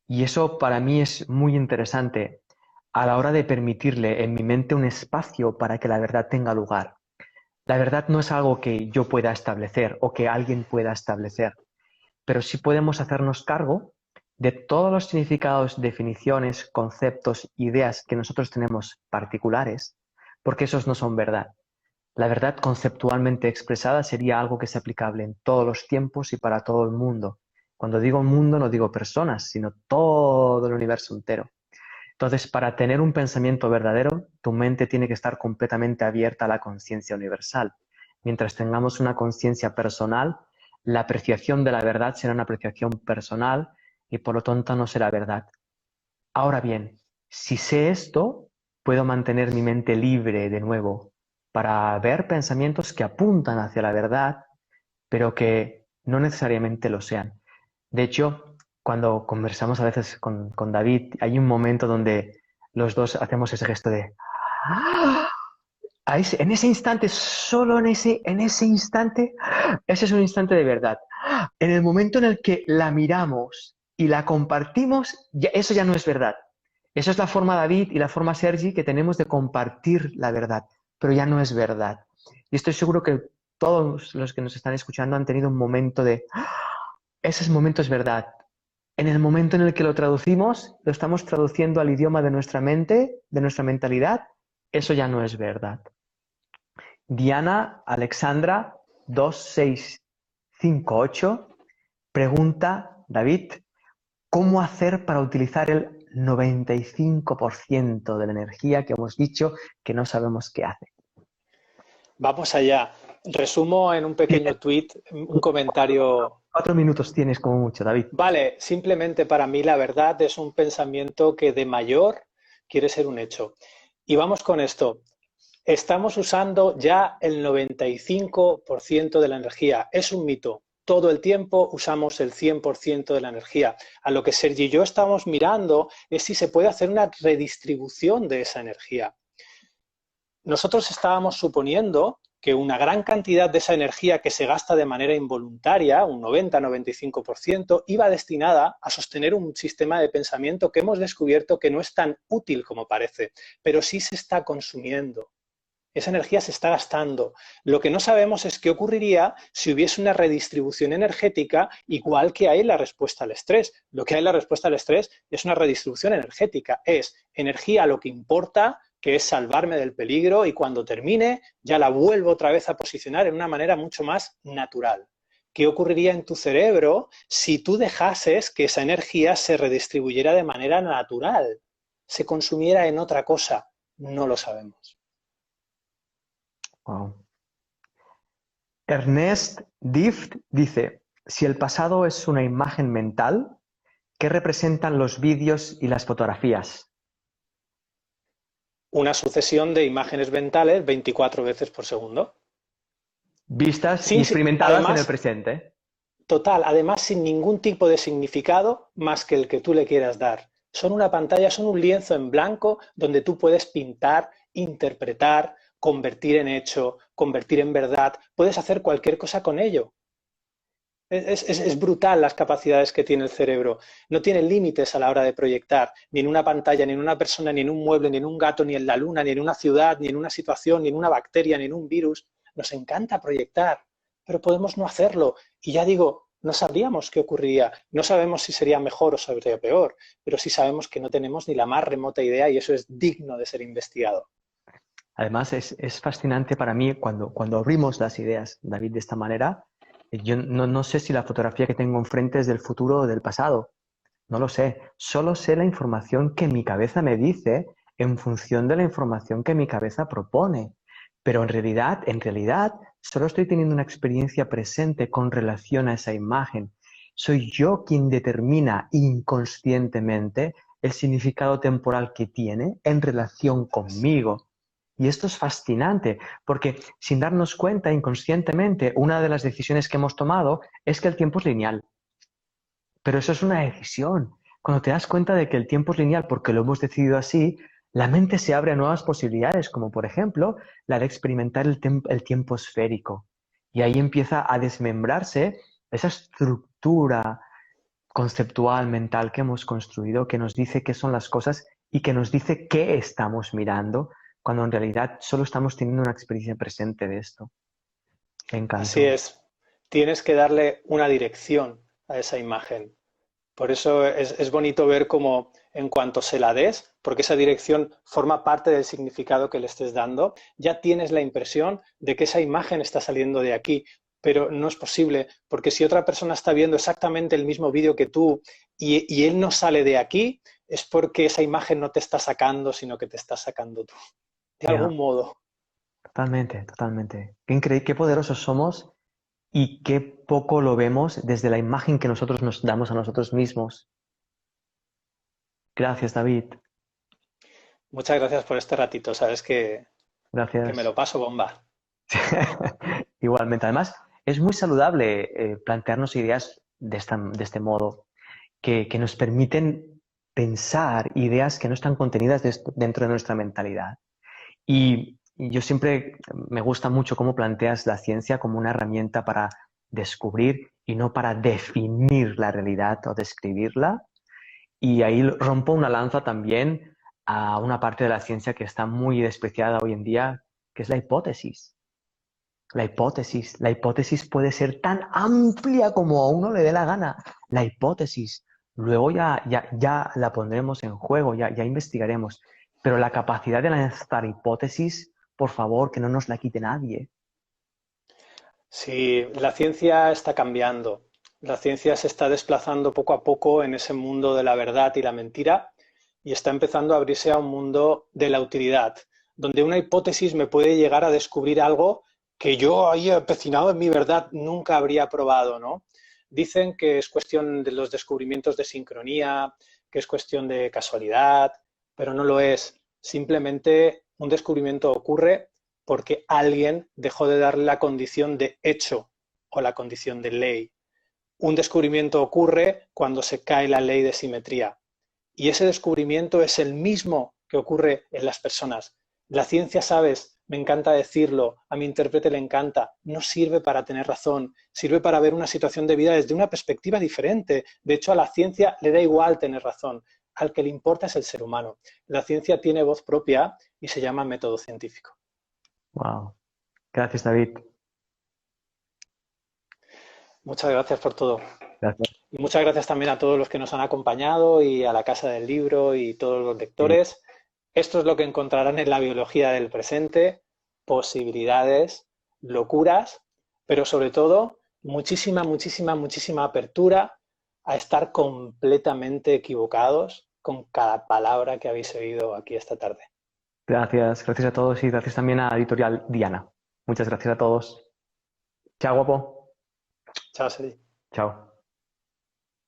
Y eso para mí es muy interesante a la hora de permitirle en mi mente un espacio para que la verdad tenga lugar. La verdad no es algo que yo pueda establecer o que alguien pueda establecer, pero sí podemos hacernos cargo de todos los significados, definiciones, conceptos, ideas que nosotros tenemos particulares, porque esos no son verdad. La verdad conceptualmente expresada sería algo que es aplicable en todos los tiempos y para todo el mundo. Cuando digo mundo no digo personas, sino todo el universo entero. Entonces, para tener un pensamiento verdadero, tu mente tiene que estar completamente abierta a la conciencia universal. Mientras tengamos una conciencia personal, la apreciación de la verdad será una apreciación personal y por lo tanto no será verdad. Ahora bien, si sé esto, puedo mantener mi mente libre de nuevo para ver pensamientos que apuntan hacia la verdad, pero que no necesariamente lo sean. De hecho, cuando conversamos a veces con David, hay un momento donde los dos hacemos ese gesto de... En ese instante, solo en ese instante, ese es un instante de verdad. En el momento en el que la miramos y la compartimos, eso ya no es verdad. Eso es la forma David y la forma Sergi que tenemos de compartir la verdad, pero ya no es verdad. Y estoy seguro que todos los que nos están escuchando han tenido un momento de, ese momento es verdad. En el momento en el que lo traducimos, lo estamos traduciendo al idioma de nuestra mente, de nuestra mentalidad, eso ya no es verdad. Diana Alexandra 2658 pregunta, David, ¿cómo hacer para utilizar el 95% de la energía que hemos dicho que no sabemos qué hace? Vamos allá. Resumo en un pequeño tweet, un comentario. 4 minutos tienes como mucho, David. Vale, simplemente para mí la verdad es un pensamiento que de mayor quiere ser un hecho. Y vamos con esto. Estamos usando ya el 95% de la energía. Es un mito. Todo el tiempo usamos el 100% de la energía. A lo que Sergi y yo estamos mirando es si se puede hacer una redistribución de esa energía. Nosotros estábamos suponiendo que una gran cantidad de esa energía que se gasta de manera involuntaria, un 90-95%, iba destinada a sostener un sistema de pensamiento que hemos descubierto que no es tan útil como parece, pero sí se está consumiendo. Esa energía se está gastando. Lo que no sabemos es qué ocurriría si hubiese una redistribución energética igual que hay en la respuesta al estrés. Lo que hay en la respuesta al estrés es una redistribución energética. Es energía lo que importa, que es salvarme del peligro, y cuando termine ya la vuelvo otra vez a posicionar en una manera mucho más natural. ¿Qué ocurriría en tu cerebro si tú dejases que esa energía se redistribuyera de manera natural, se consumiera en otra cosa? No lo sabemos. Wow. Ernest Dift dice, si el pasado es una imagen mental, ¿qué representan los vídeos y las fotografías? Una sucesión de imágenes mentales 24 veces por segundo. Vistas y Sin, experimentadas en el además, presente. total, además sin ningún tipo de significado más que el que tú le quieras dar. Son una pantalla, son un lienzo en blanco donde tú puedes pintar, interpretar, convertir en hecho, convertir en verdad, puedes hacer cualquier cosa con ello. Es brutal las capacidades que tiene el cerebro. No tiene límites a la hora de proyectar, ni en una pantalla, ni en una persona, ni en un mueble, ni en un gato, ni en la luna, ni en una ciudad, ni en una situación, ni en una bacteria, ni en un virus. Nos encanta proyectar, pero podemos no hacerlo. Y ya digo, no sabríamos qué ocurriría. No sabemos si sería mejor o sería peor, pero sí sabemos que no tenemos ni la más remota idea y eso es digno de ser investigado. Además, es fascinante para mí cuando abrimos las ideas, David, de esta manera. Yo no sé si la fotografía que tengo enfrente es del futuro o del pasado. No lo sé. Solo sé la información que mi cabeza me dice en función de la información que mi cabeza propone. Pero en realidad, solo estoy teniendo una experiencia presente con relación a esa imagen. Soy yo quien determina inconscientemente el significado temporal que tiene en relación conmigo. Y esto es fascinante, porque sin darnos cuenta inconscientemente, una de las decisiones que hemos tomado es que el tiempo es lineal. Pero eso es una decisión. Cuando te das cuenta de que el tiempo es lineal porque lo hemos decidido así, la mente se abre a nuevas posibilidades, como por ejemplo la de experimentar el tiempo esférico. Y ahí empieza a desmembrarse esa estructura conceptual, mental que hemos construido, que nos dice qué son las cosas y que nos dice qué estamos mirando, cuando en realidad solo estamos teniendo una experiencia presente de esto. Me Así encantó. es, tienes que darle una dirección a esa imagen. Por eso es bonito ver cómo en cuanto se la des, porque esa dirección forma parte del significado que le estés dando, ya tienes la impresión de que esa imagen está saliendo de aquí, pero no es posible, porque si otra persona está viendo exactamente el mismo vídeo que tú y él no sale de aquí, es porque esa imagen no te está sacando, sino que te estás sacando tú, de Ya, algún modo. totalmente, totalmente. Qué increíble, qué poderosos somos y qué poco lo vemos desde la imagen que nosotros nos damos a nosotros mismos. Gracias, David. Muchas gracias por este ratito, sabes que me Gracias. lo paso bomba. Igualmente. Además, es muy saludable plantearnos ideas de este modo, que nos permiten pensar ideas que no están contenidas dentro de nuestra mentalidad. Y yo siempre me gusta mucho cómo planteas la ciencia como una herramienta para descubrir y no para definir la realidad o describirla. Y ahí rompo una lanza también a una parte de la ciencia que está muy despreciada hoy en día, que es la hipótesis. La hipótesis. La hipótesis puede ser tan amplia como a uno le dé la gana. La hipótesis. Luego ya la pondremos en juego, ya investigaremos. Pero la capacidad de lanzar hipótesis, por favor, que no nos la quite nadie. Sí, la ciencia está cambiando. La ciencia se está desplazando poco a poco en ese mundo de la verdad y la mentira y está empezando a abrirse a un mundo de la utilidad, donde una hipótesis me puede llegar a descubrir algo que yo ahí empecinado en mi verdad nunca habría probado, ¿no? Dicen que es cuestión de los descubrimientos de sincronía, que es cuestión de casualidad, pero no lo es. Simplemente un descubrimiento ocurre porque alguien dejó de darle la condición de hecho o la condición de ley. Un descubrimiento ocurre cuando se cae la ley de simetría. Y ese descubrimiento es el mismo que ocurre en las personas. La ciencia, sabes, me encanta decirlo, a mi intérprete le encanta, no sirve para tener razón, sirve para ver una situación de vida desde una perspectiva diferente. De hecho, a la ciencia le da igual tener razón, al que le importa es el ser humano. La ciencia tiene voz propia y se llama método científico. Wow. Gracias, David. Muchas gracias por todo. Gracias. Y muchas gracias también a todos los que nos han acompañado y a la Casa del Libro y todos los Sí. lectores. Esto es lo que encontrarán en la biología del presente, posibilidades, locuras, pero sobre todo muchísima, muchísima, muchísima apertura a estar completamente equivocados con cada palabra que habéis oído aquí esta tarde. Gracias. Gracias a todos y gracias también a Editorial Diana. Muchas gracias a todos. Chao, guapo. Chao, Seri. Chao.